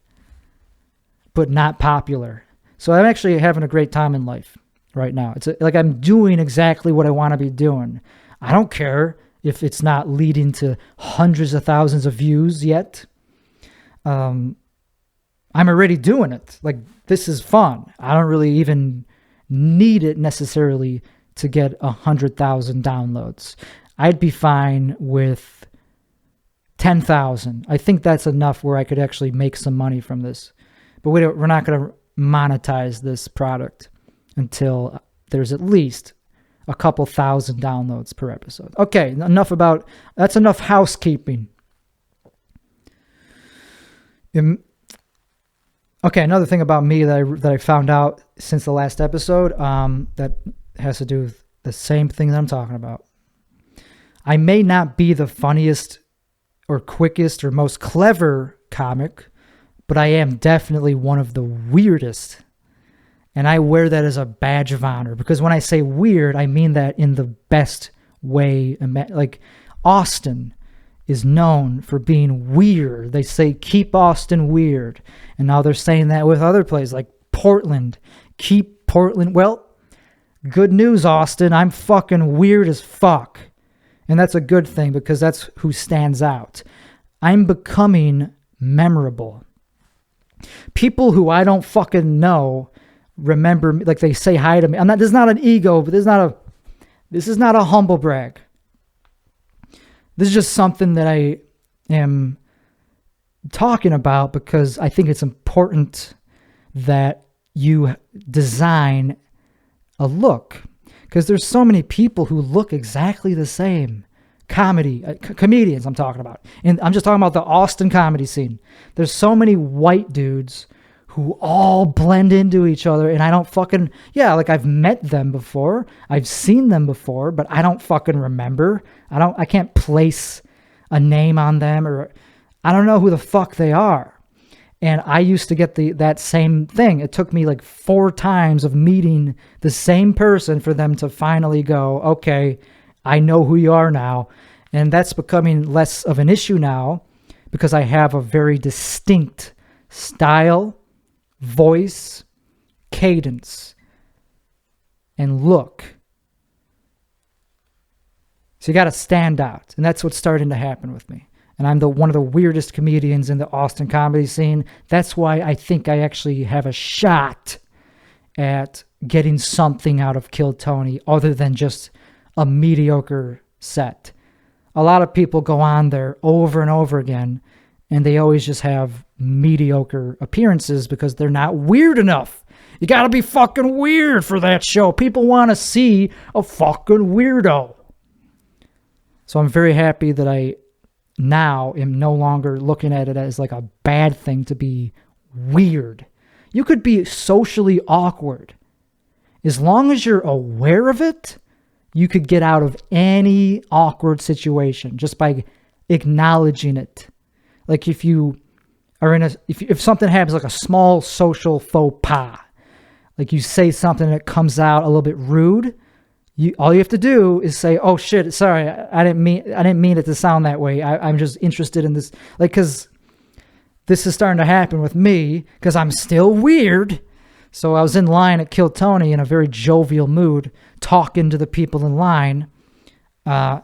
but not popular. So I'm actually having a great time in life right now. It's like I'm doing exactly what I want to be doing. I don't care if it's not leading to hundreds of thousands of views yet. I'm already doing it. Like, this is fun. I don't really even need it necessarily to get 100,000 downloads. I'd be fine with 10,000. I think that's enough where I could actually make some money from this. But we're not going to monetize this product until there's at least a couple thousand downloads per episode. Okay, that's enough housekeeping. Okay, another thing about me that I found out since the last episode, that has to do with the same thing that I'm talking about. I may not be the funniest or quickest or most clever comic, but I am definitely one of the weirdest. And I wear that as a badge of honor, because when I say weird, I mean that in the best way. Like, Austin is known for being weird. They say, keep Austin weird. And now they're saying that with other places like Portland. Keep Portland. Well, good news, Austin. I'm fucking weird as fuck. And that's a good thing, because that's who stands out. I'm becoming memorable. People who I don't fucking know remember me, like they say hi to me. This is not an ego, but this is not a humble brag. This is just something that I am talking about because I think it's important that you design a look, because there's so many people who look exactly the same. Comedians I'm talking about. And I'm just talking about the Austin comedy scene. There's so many white dudes who all blend into each other, and I don't fucking, like I've met them before, I've seen them before, but I don't fucking remember. I can't place a name on them, or I don't know who the fuck they are. And I used to get that same thing. It took me like 4 times of meeting the same person for them to finally go, okay, I know who you are now. And that's becoming less of an issue now, because I have a very distinct style, voice, cadence, and look. So you got to stand out. And that's what's starting to happen with me. And I'm one of the weirdest comedians in the Austin comedy scene. That's why I think I actually have a shot at getting something out of Kill Tony other than just a mediocre set. A lot of people go on there over and over again, and they always just have mediocre appearances because they're not weird enough. You got to be fucking weird for that show. People want to see a fucking weirdo. So I'm very happy that I now am no longer looking at it as like a bad thing to be weird. You could be socially awkward. As long as you're aware of it, you could get out of any awkward situation just by acknowledging it. Like if you are if something happens, like a small social faux pas, like you say something that comes out a little bit rude, all you have to do is say, "Oh shit, sorry, I didn't mean it to sound that way. I'm just interested in this." Like, because this is starting to happen with me because I'm still weird. So I was in line at Kill Tony in a very jovial mood, talking to the people in line, and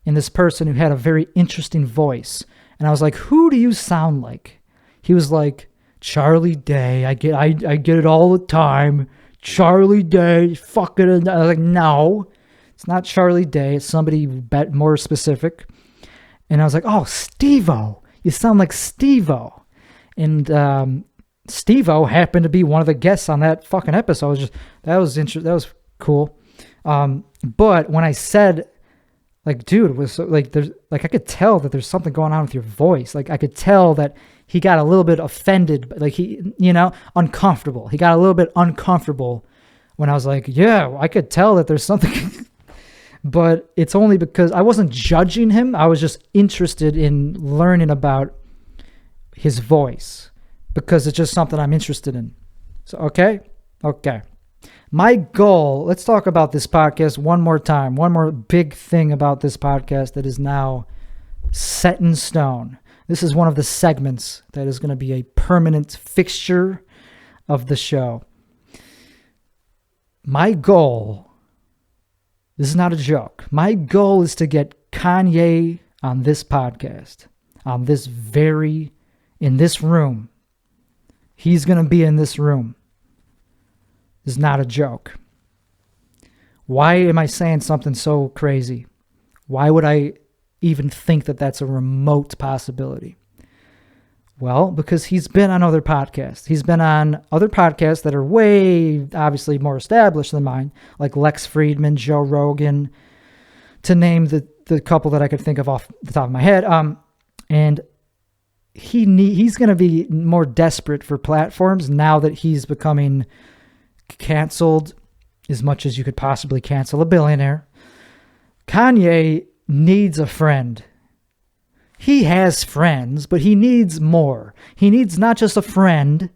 this person who had a very interesting voice. And I was like, "Who do you sound like?" He was like, "Charlie Day. I get it all the time. Charlie Day, fuck it." I was like, "No, it's not Charlie Day. It's somebody more specific." And I was like, "Oh, Steve-O. You sound like Steve-O." And Steve-O happened to be one of the guests on that fucking episode. That was cool. But when I said, like, dude, it was like, there's like, I could tell that there's something going on with your voice. Like, I could tell that he got a little bit offended, like uncomfortable. He got a little bit uncomfortable when I was like, yeah, I could tell that there's something. but it's only because I wasn't judging him. I was just interested in learning about his voice because it's just something I'm interested in. So, okay. My goal, let's talk about this podcast one more time. One more big thing about this podcast that is now set in stone. This is one of the segments that is going to be a permanent fixture of the show. My goal, this is not a joke. My goal is to get Kanye on this podcast, in this room. He's going to be in this room. This is not a joke. Why am I saying something so crazy? Why would I even think that that's a remote possibility? Well, because he's been on other podcasts. He's been on other podcasts that are way, obviously, more established than mine, like Lex Fridman, Joe Rogan, to name the couple that I could think of off the top of my head. And he's going to be more desperate for platforms now that he's becoming canceled as much as you could possibly cancel a billionaire. Kanye needs a friend. He has friends, but he needs more. He needs not just a friend.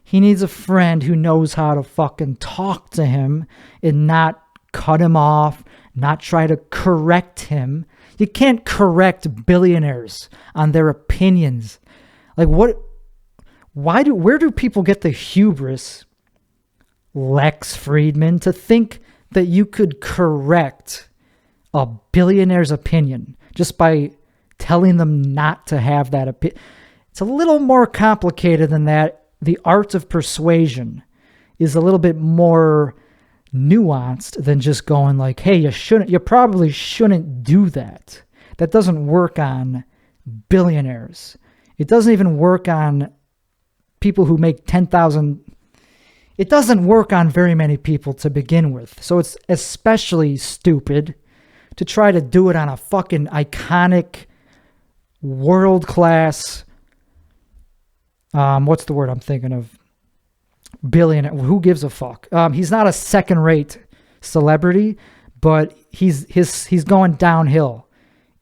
He needs a friend who knows how to fucking talk to him and not cut him off, not try to correct him. You can't correct billionaires on their opinions. Like where do people get the hubris, Lex Fridman, to think that you could correct a billionaire's opinion just by telling them not to have that opinion? It's a little more complicated than that. The art of persuasion is a little bit more nuanced than just going like, hey, you probably shouldn't do that. That doesn't work on billionaires. It doesn't even work on people who make 10,000. It doesn't work on very many people to begin with. So it's especially stupid to try to do it on a fucking iconic, world-class, what's the word I'm thinking of? Billionaire. Who gives a fuck? He's not a second-rate celebrity, but he's going downhill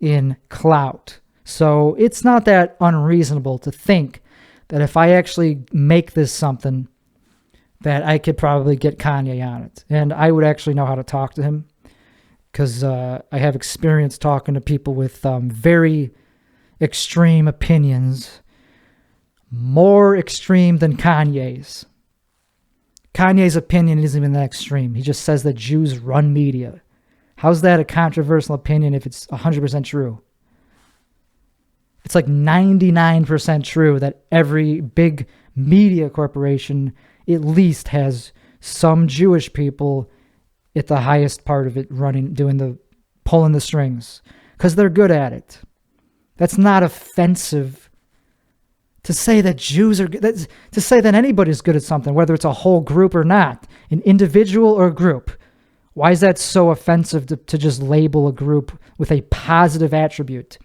in clout. So it's not that unreasonable to think that if I actually make this something, that I could probably get Kanye on it. And I would actually know how to talk to him because I have experience talking to people with very extreme opinions, more extreme than Kanye's. Kanye's opinion isn't even that extreme. He just says that Jews run media. How's that a controversial opinion if it's 100% true? It's like 99% true that every big media corporation at least has some Jewish people at the highest part of it pulling the strings because they're good at it. That's not offensive to say that Jews are good, to say that anybody's good at something, whether it's a whole group or not, an individual or a group. Why is that so offensive to just label a group with a positive attribute?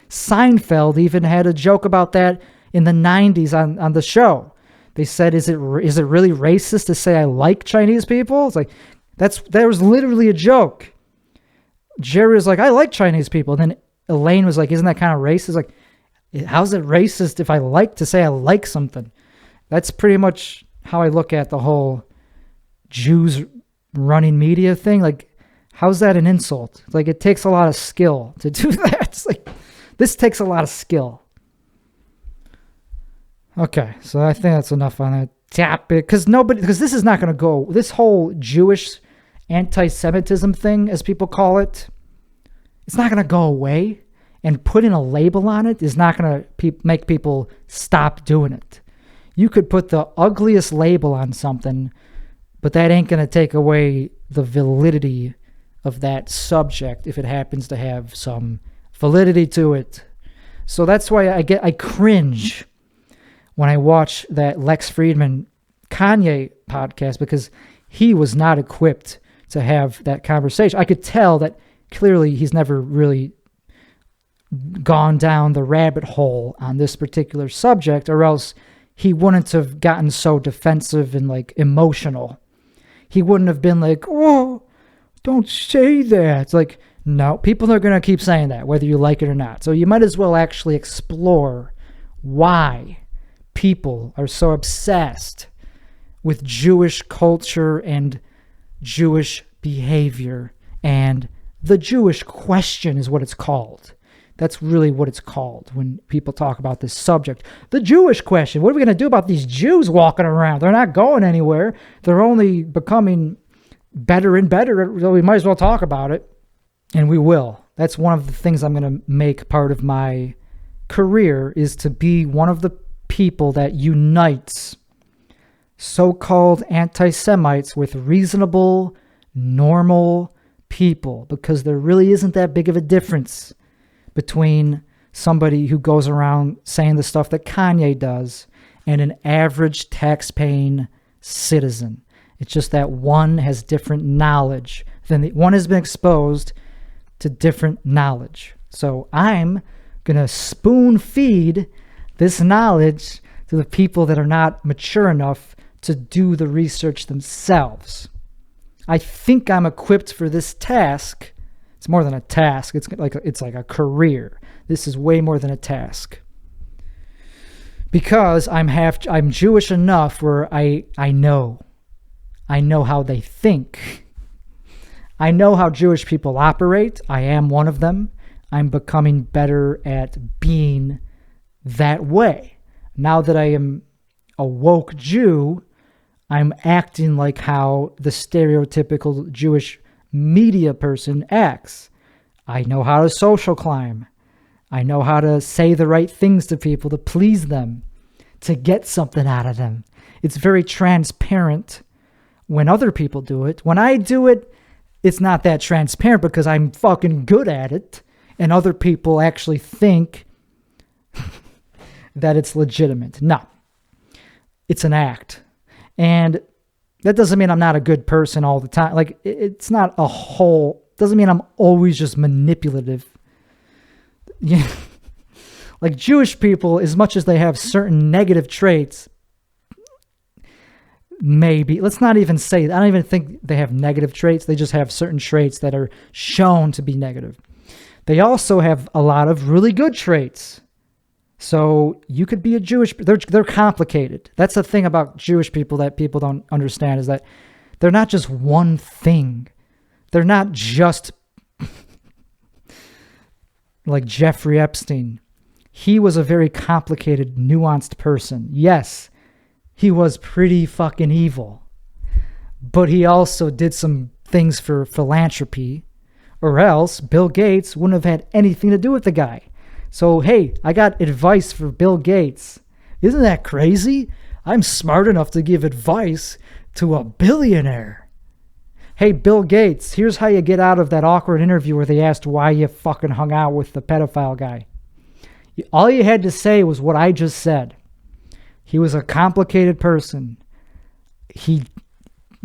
Seinfeld even had a joke about that in the 90s on the show. They said, is it really racist to say I like Chinese people? It's like, that was literally a joke. Jerry was like, I like Chinese people. And then Elaine was like, isn't that kind of racist? Like, how's it racist if I like to say I like something? That's pretty much how I look at the whole Jews running media thing. Like, how's that an insult? Like, it takes a lot of skill to do that. It's like, this takes a lot of skill. Okay, so I think that's enough on that topic. Because this is not going to go, this whole Jewish anti-Semitism thing, as people call it, it's not going to go away. And putting a label on it is not going to make people stop doing it. You could put the ugliest label on something, but that ain't going to take away the validity of that subject if it happens to have some validity to it. So that's why I cringe when I watch that Lex Fridman Kanye podcast, because he was not equipped to have that conversation. I could tell that clearly he's never really gone down the rabbit hole on this particular subject, or else he wouldn't have gotten so defensive and like emotional. He wouldn't have been like, oh, don't say that. It's like, no, people are going to keep saying that, whether you like it or not. So you might as well actually explore why people are so obsessed with Jewish culture and Jewish behavior. And the Jewish question is what it's called. That's really what it's called when people talk about this subject. The Jewish question. What are we going to do about these Jews walking around? They're not going anywhere. They're only becoming better and better. So we might as well talk about it. And we will. That's one of the things I'm going to make part of my career, is to be one of the people that unites so-called anti-Semites with reasonable, normal people, because there really isn't that big of a difference between somebody who goes around saying the stuff that Kanye does and an average tax-paying citizen. It's just that one has different knowledge one has been exposed to different knowledge. So I'm going to spoon feed this knowledge to the people that are not mature enough to do the research themselves. I think I'm equipped for this task. It's more than a task. It's like a career. This is way more than a task. Because I'm Jewish enough where I know how they think. I know how Jewish people operate. I am one of them. I'm becoming better at being that way. Now that I am a woke Jew, I'm acting like how the stereotypical Jewish media person acts. I know how to social climb. I know how to say the right things to people to please them, to get something out of them. It's very transparent when other people do it. When I do it, it's not that transparent because I'm fucking good at it, and other people actually think that it's legitimate. No, it's an act. And that doesn't mean I'm not a good person all the time. Like, it's not a whole, doesn't mean I'm always just manipulative. Yeah. Like, Jewish people, as much as they have certain negative traits, maybe, let's not even say, I don't even think they have negative traits. They just have certain traits that are shown to be negative. They also have a lot of really good traits. So you could be a Jewish, they're complicated. That's the thing about Jewish people that people don't understand, is that they're not just one thing. They're not just like Jeffrey Epstein. He was a very complicated, nuanced person. Yes, he was pretty fucking evil, but he also did some things for philanthropy, or else Bill Gates wouldn't have had anything to do with the guy. So, hey, I got advice for Bill Gates. Isn't that crazy? I'm smart enough to give advice to a billionaire. Hey, Bill Gates, here's how you get out of that awkward interview where they asked why you fucking hung out with the pedophile guy. All you had to say was what I just said. He was a complicated person.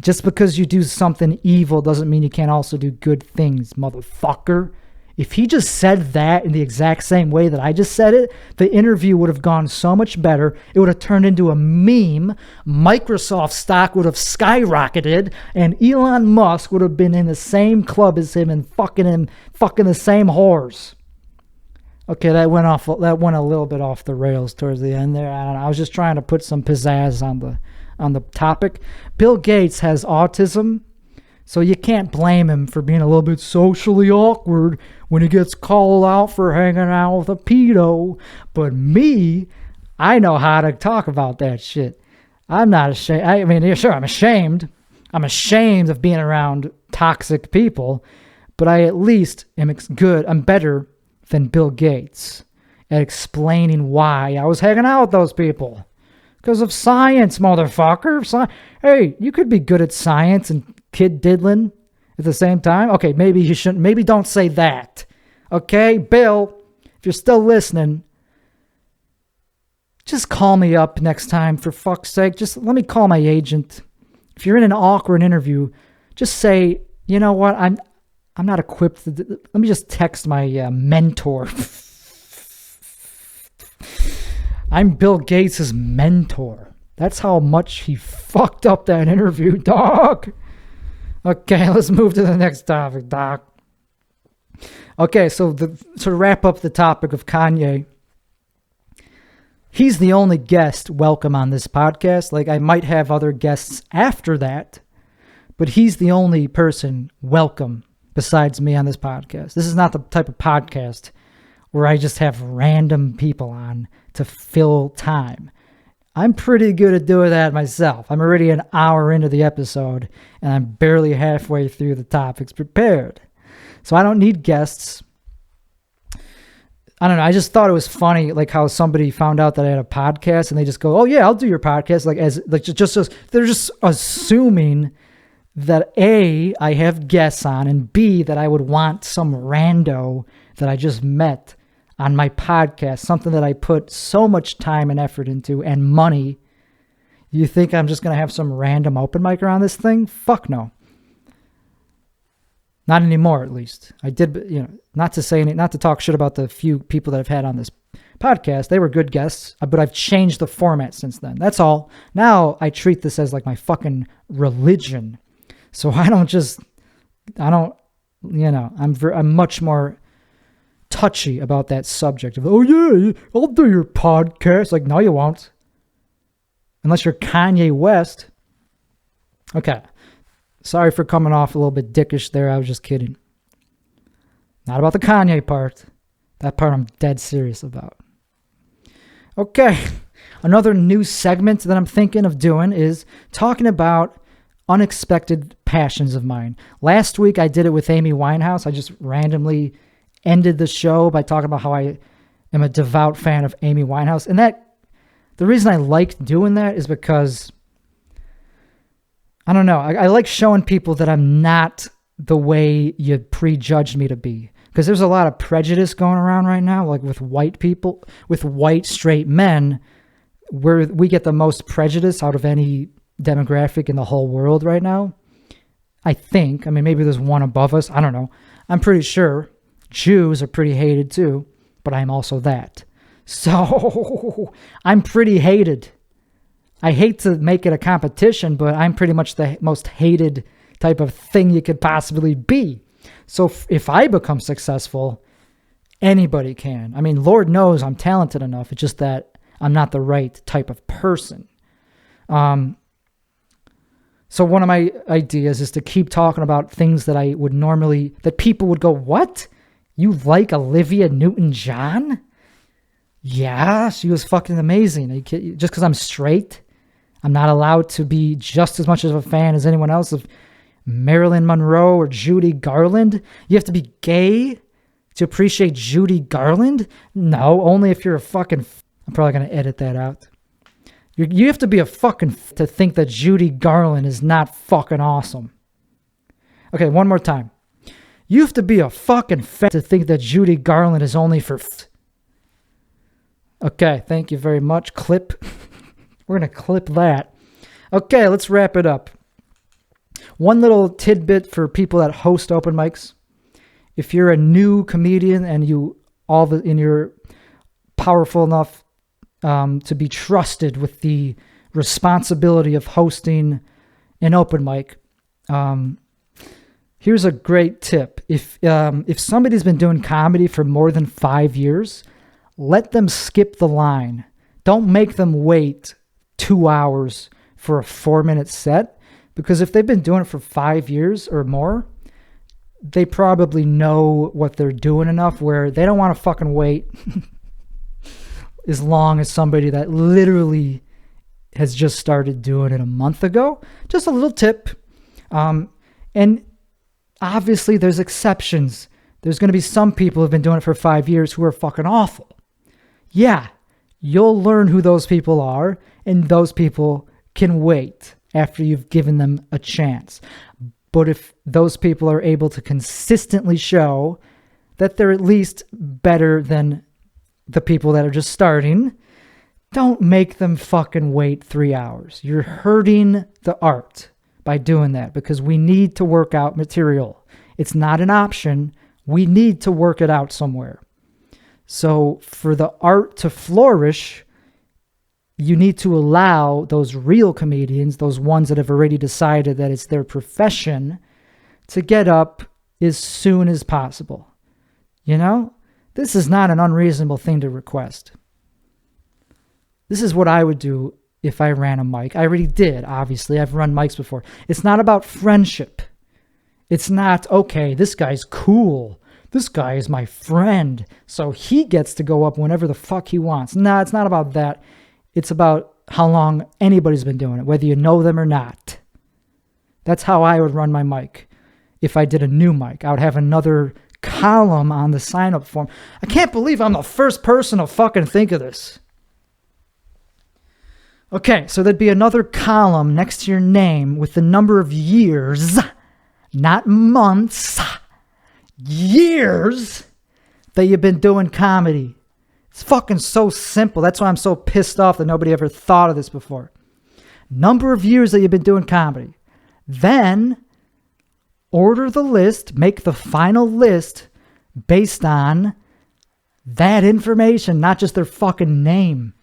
Just because you do something evil doesn't mean you can't also do good things, motherfucker. If he just said that in the exact same way that I just said it, the interview would have gone so much better. It would have turned into a meme. Microsoft stock would have skyrocketed, and Elon Musk would have been in the same club as him and fucking the same whores. Okay, that went a little bit off the rails towards the end there. I don't know. I was just trying to put some pizzazz on the topic. Bill Gates has autism, so you can't blame him for being a little bit socially awkward when he gets called out for hanging out with a pedo. But me, I know how to talk about that shit. I'm not ashamed. I mean, sure, I'm ashamed. I'm ashamed of being around toxic people, but I at least am good. I'm better than Bill Gates at explaining why I was hanging out with those people. Because of science, motherfucker. Hey, you could be good at science and kid diddling at the same time. Okay, maybe you shouldn't. Maybe don't say that. Okay, Bill, if you're still listening, just call me up next time, for fuck's sake. Just let me call my agent. If you're in an awkward interview, just say, you know what, I'm not equipped. Let me just text my mentor. I'm Bill Gates' mentor. That's how much he fucked up that interview, dog. Okay, let's move to the next topic, Doc. Okay, so to wrap up the topic of Kanye, he's the only guest welcome on this podcast. Like, I might have other guests after that, but he's the only person welcome besides me on this podcast. This is not the type of podcast where I just have random people on to fill time. I'm pretty good at doing that myself. I'm already an hour into the episode, and I'm barely halfway through the topics prepared. So I don't need guests. I don't know. I just thought it was funny, like how somebody found out that I had a podcast, and they just go, "Oh yeah, I'll do your podcast." They're just assuming that A, I have guests on, and B, that I would want some rando that I just met on my podcast, something that I put so much time and effort into and money. You think I'm just going to have some random open micer on this thing? Fuck no. Not anymore, at least. I did, not to talk shit about the few people that I've had on this podcast. They were good guests, but I've changed the format since then. That's all. Now I treat this as like my fucking religion. So I'm much more touchy about that subject of, oh yeah, I'll do your podcast. Like, no, you won't. Unless you're Kanye West. Okay. Sorry for coming off a little bit dickish there. I was just kidding. Not about the Kanye part. That part I'm dead serious about. Okay. Another new segment that I'm thinking of doing is talking about unexpected passions of mine. Last week I did it with Amy Winehouse. I just randomly ended the show by talking about how I am a devout fan of Amy Winehouse. And the reason I liked doing that is because, I don't know, I like showing people that I'm not the way you prejudged me to be. Because there's a lot of prejudice going around right now, like with white people, with white straight men, where we get the most prejudice out of any demographic in the whole world right now. I think. I mean, maybe there's one above us. I don't know. I'm pretty sure Jews are pretty hated too, but I'm also that. So I'm pretty hated. I hate to make it a competition, but I'm pretty much the most hated type of thing you could possibly be. So if I become successful, anybody can. I mean, Lord knows I'm talented enough. It's just that I'm not the right type of person. So one of my ideas is to keep talking about things that I would normally, that people would go, what? You like Olivia Newton-John? Yeah, she was fucking amazing. Just because I'm straight, I'm not allowed to be just as much of a fan as anyone else of Marilyn Monroe or Judy Garland. You have to be gay to appreciate Judy Garland? No, only if you're a fucking... I'm probably going to edit that out. You have to be a fucking... to think that Judy Garland is not fucking awesome. Okay, one more time. You have to be a fucking to think that Judy Garland is only for... Okay, thank you very much. Clip. We're going to clip that. Okay, let's wrap it up. One little tidbit for people that host open mics. If you're a new comedian and you're powerful enough to be trusted with the responsibility of hosting an open mic, here's a great tip. If somebody's been doing comedy for more than 5 years, let them skip the line. Don't make them wait 2 hours for a 4-minute set, because if they've been doing it for 5 years or more, they probably know what they're doing enough where they don't want to fucking wait as long as somebody that literally has just started doing it a month ago. Just a little tip. And obviously there's exceptions. There's going to be some people who've been doing it for 5 years who are fucking awful. Yeah, you'll learn who those people are, and those people can wait after you've given them a chance. But if those people are able to consistently show that they're at least better than the people that are just starting, don't make them fucking wait 3 hours. You're hurting the art by doing that, because we need to work out material. It's not an option. We need to work it out somewhere. So for the art to flourish, you need to allow those real comedians, those ones that have already decided that it's their profession, to get up as soon as possible. You know, this is not an unreasonable thing to request. This is what I would do if I ran a mic. I already did, obviously. I've run mics before. It's not about friendship. It's not, okay, this guy's cool. This guy is my friend, so he gets to go up whenever the fuck he wants. Nah, it's not about that. It's about how long anybody's been doing it, whether you know them or not. That's how I would run my mic. If I did a new mic, I would have another column on the sign-up form. I can't believe I'm the first person to fucking think of this. Okay, so there'd be another column next to your name with the number of years, not months, years that you've been doing comedy. It's fucking so simple. That's why I'm so pissed off that nobody ever thought of this before. Number of years that you've been doing comedy. Then order the list, make the final list based on that information, not just their fucking name.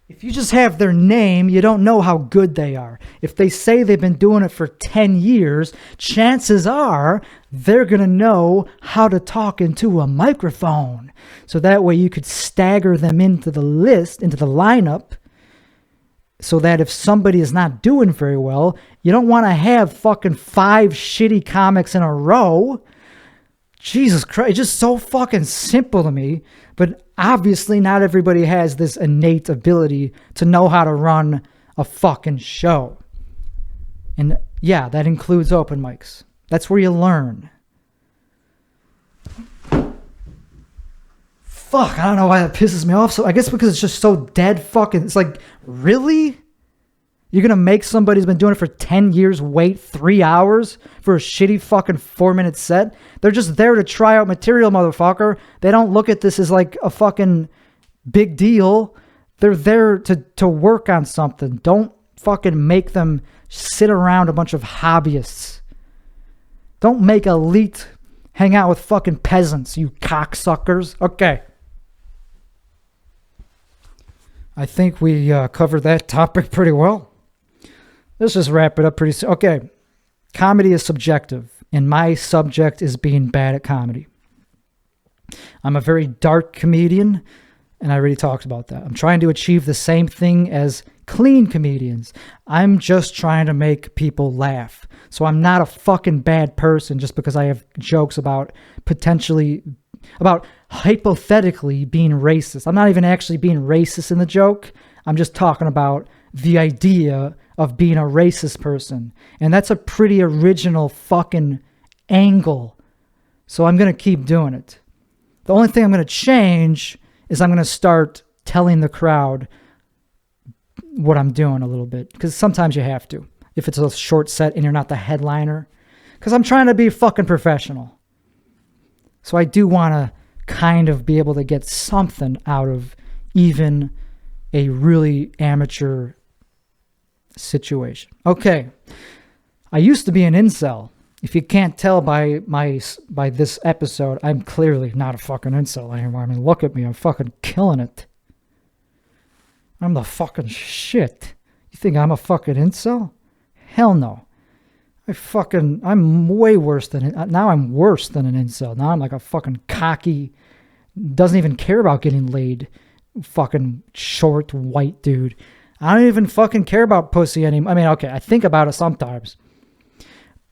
If you just have their name, you don't know how good they are. If they say they've been doing it for 10 years, chances are they're going to know how to talk into a microphone. So that way you could stagger them into the list, into the lineup, so that if somebody is not doing very well, you don't want to have fucking 5 shitty comics in a row. Jesus Christ, it's just so fucking simple to me. But obviously not everybody has this innate ability to know how to run a fucking show. And yeah, that includes open mics. That's where you learn. Fuck, I don't know why that pisses me off. So I guess because it's just so dead fucking... It's like, really? You're going to make somebody who's been doing it for 10 years wait 3 hours for a shitty fucking 4-minute set? They're just there to try out material, motherfucker. They don't look at this as like a fucking big deal. They're there to work on something. Don't fucking make them sit around a bunch of hobbyists. Don't make elite hang out with fucking peasants, you cocksuckers. Okay. I think we covered that topic pretty well. Let's just wrap it up pretty soon. Okay. Comedy is subjective, and my subject is being bad at comedy. I'm a very dark comedian, and I already talked about that. I'm trying to achieve the same thing as clean comedians. I'm just trying to make people laugh. So I'm not a fucking bad person just because I have jokes about hypothetically being racist. I'm not even actually being racist in the joke. I'm just talking about the idea of being a racist person. And that's a pretty original fucking angle. So I'm going to keep doing it. The only thing I'm going to change is I'm going to start telling the crowd what I'm doing a little bit. Because sometimes you have to. If it's a short set and you're not the headliner. Because I'm trying to be fucking professional. So I do want to kind of be able to get something out of even a really amateur situation. Okay. I used to be an incel. If you can't tell by this episode, I'm clearly not a fucking incel anymore. I mean, look at me. I'm fucking killing it. I'm the fucking shit. You think I'm a fucking incel? Hell no. I'm way worse than it. Now I'm worse than an incel. Now I'm like a fucking cocky, doesn't even care about getting laid, fucking short white dude. I don't even fucking care about pussy anymore. I mean, okay, I think about it sometimes.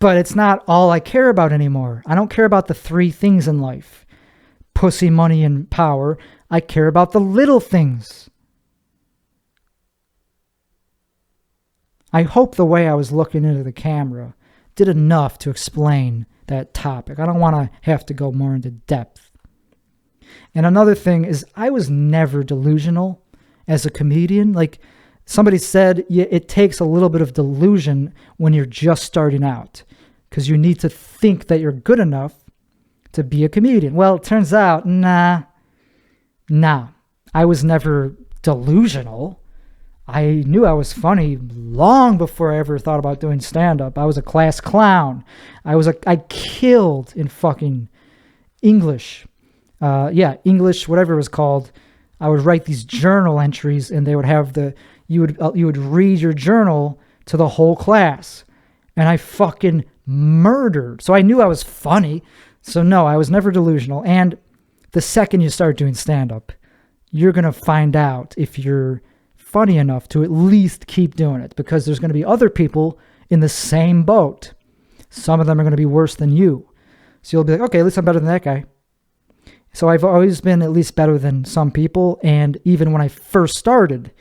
But it's not all I care about anymore. I don't care about the 3 things in life. Pussy, money, and power. I care about the little things. I hope the way I was looking into the camera did enough to explain that topic. I don't want to have to go more into depth. And another thing is I was never delusional as a comedian. Like somebody said, it takes a little bit of delusion when you're just starting out because you need to think that you're good enough to be a comedian. Well, it turns out, nah. I was never delusional. I knew I was funny long before I ever thought about doing stand-up. I was a class clown. I killed in fucking English. English, whatever it was called. I would write these journal entries, and they would have you would read your journal to the whole class, and I fucking murdered. So I knew I was funny. So no, I was never delusional. And the second you start doing stand-up, you're going to find out if you're funny enough to at least keep doing it, because there's going to be other people in the same boat. Some of them are going to be worse than you. So you'll be like, okay, at least I'm better than that guy. So I've always been at least better than some people. And even when I first started,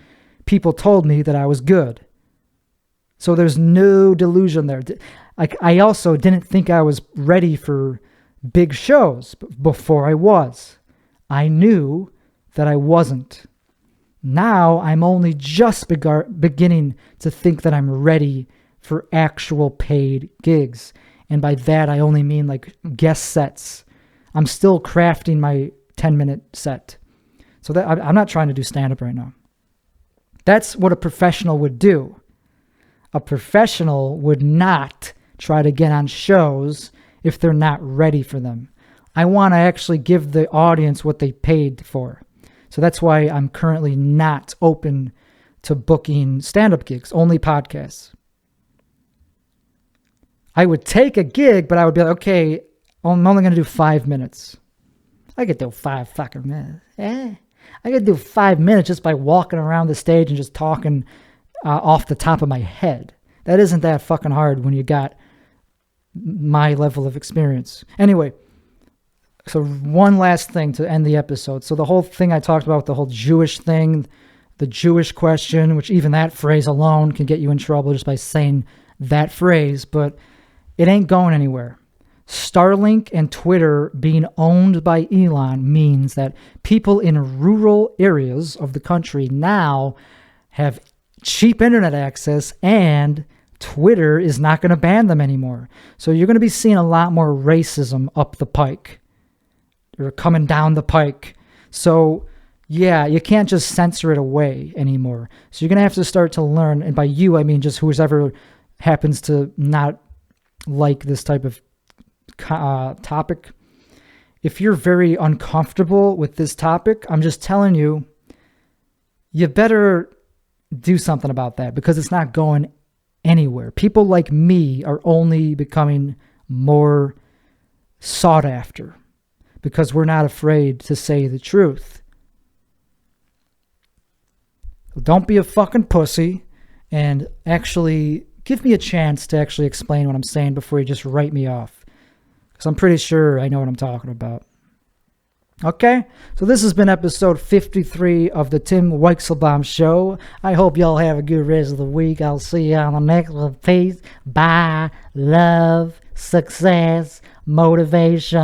people told me that I was good. So there's no delusion there. I also didn't think I was ready for big shows before I was. I knew that I wasn't. Now I'm only just beginning to think that I'm ready for actual paid gigs. And by that, I only mean like guest sets. I'm still crafting my 10-minute set. So that I'm not trying to do stand-up right now. That's what a professional would do. A professional would not try to get on shows if they're not ready for them. I want to actually give the audience what they paid for. So that's why I'm currently not open to booking stand-up gigs, only podcasts. I would take a gig, but I would be like, okay, I'm only going to do 5 minutes. I could do 5 fucking minutes. I could do 5 minutes just by walking around the stage and just talking off the top of my head. That isn't that fucking hard when you got my level of experience. Anyway, so one last thing to end the episode. So the whole thing I talked about, the whole Jewish thing, the Jewish question, which even that phrase alone can get you in trouble just by saying that phrase, but it ain't going anywhere. Starlink and Twitter being owned by Elon means that people in rural areas of the country now have cheap internet access, and Twitter is not going to ban them anymore. So you're going to be seeing a lot more racism up the pike, or coming down the pike. So yeah, you can't just censor it away anymore. So you're going to have to start to learn, and by you, I mean just whoever happens to not like this type of topic. If you're very uncomfortable with this topic, I'm just telling you, you better do something about that, because it's not going anywhere. People like me are only becoming more sought after because we're not afraid to say the truth. Don't be a fucking pussy and actually give me a chance to actually explain what I'm saying before you just write me off, because I'm pretty sure I know what I'm talking about. Okay, so this has been episode 53 of the Tim Weichselbaum Show. I hope y'all have a good rest of the week. I'll see you on the next one. Peace, bye, love, success, motivation.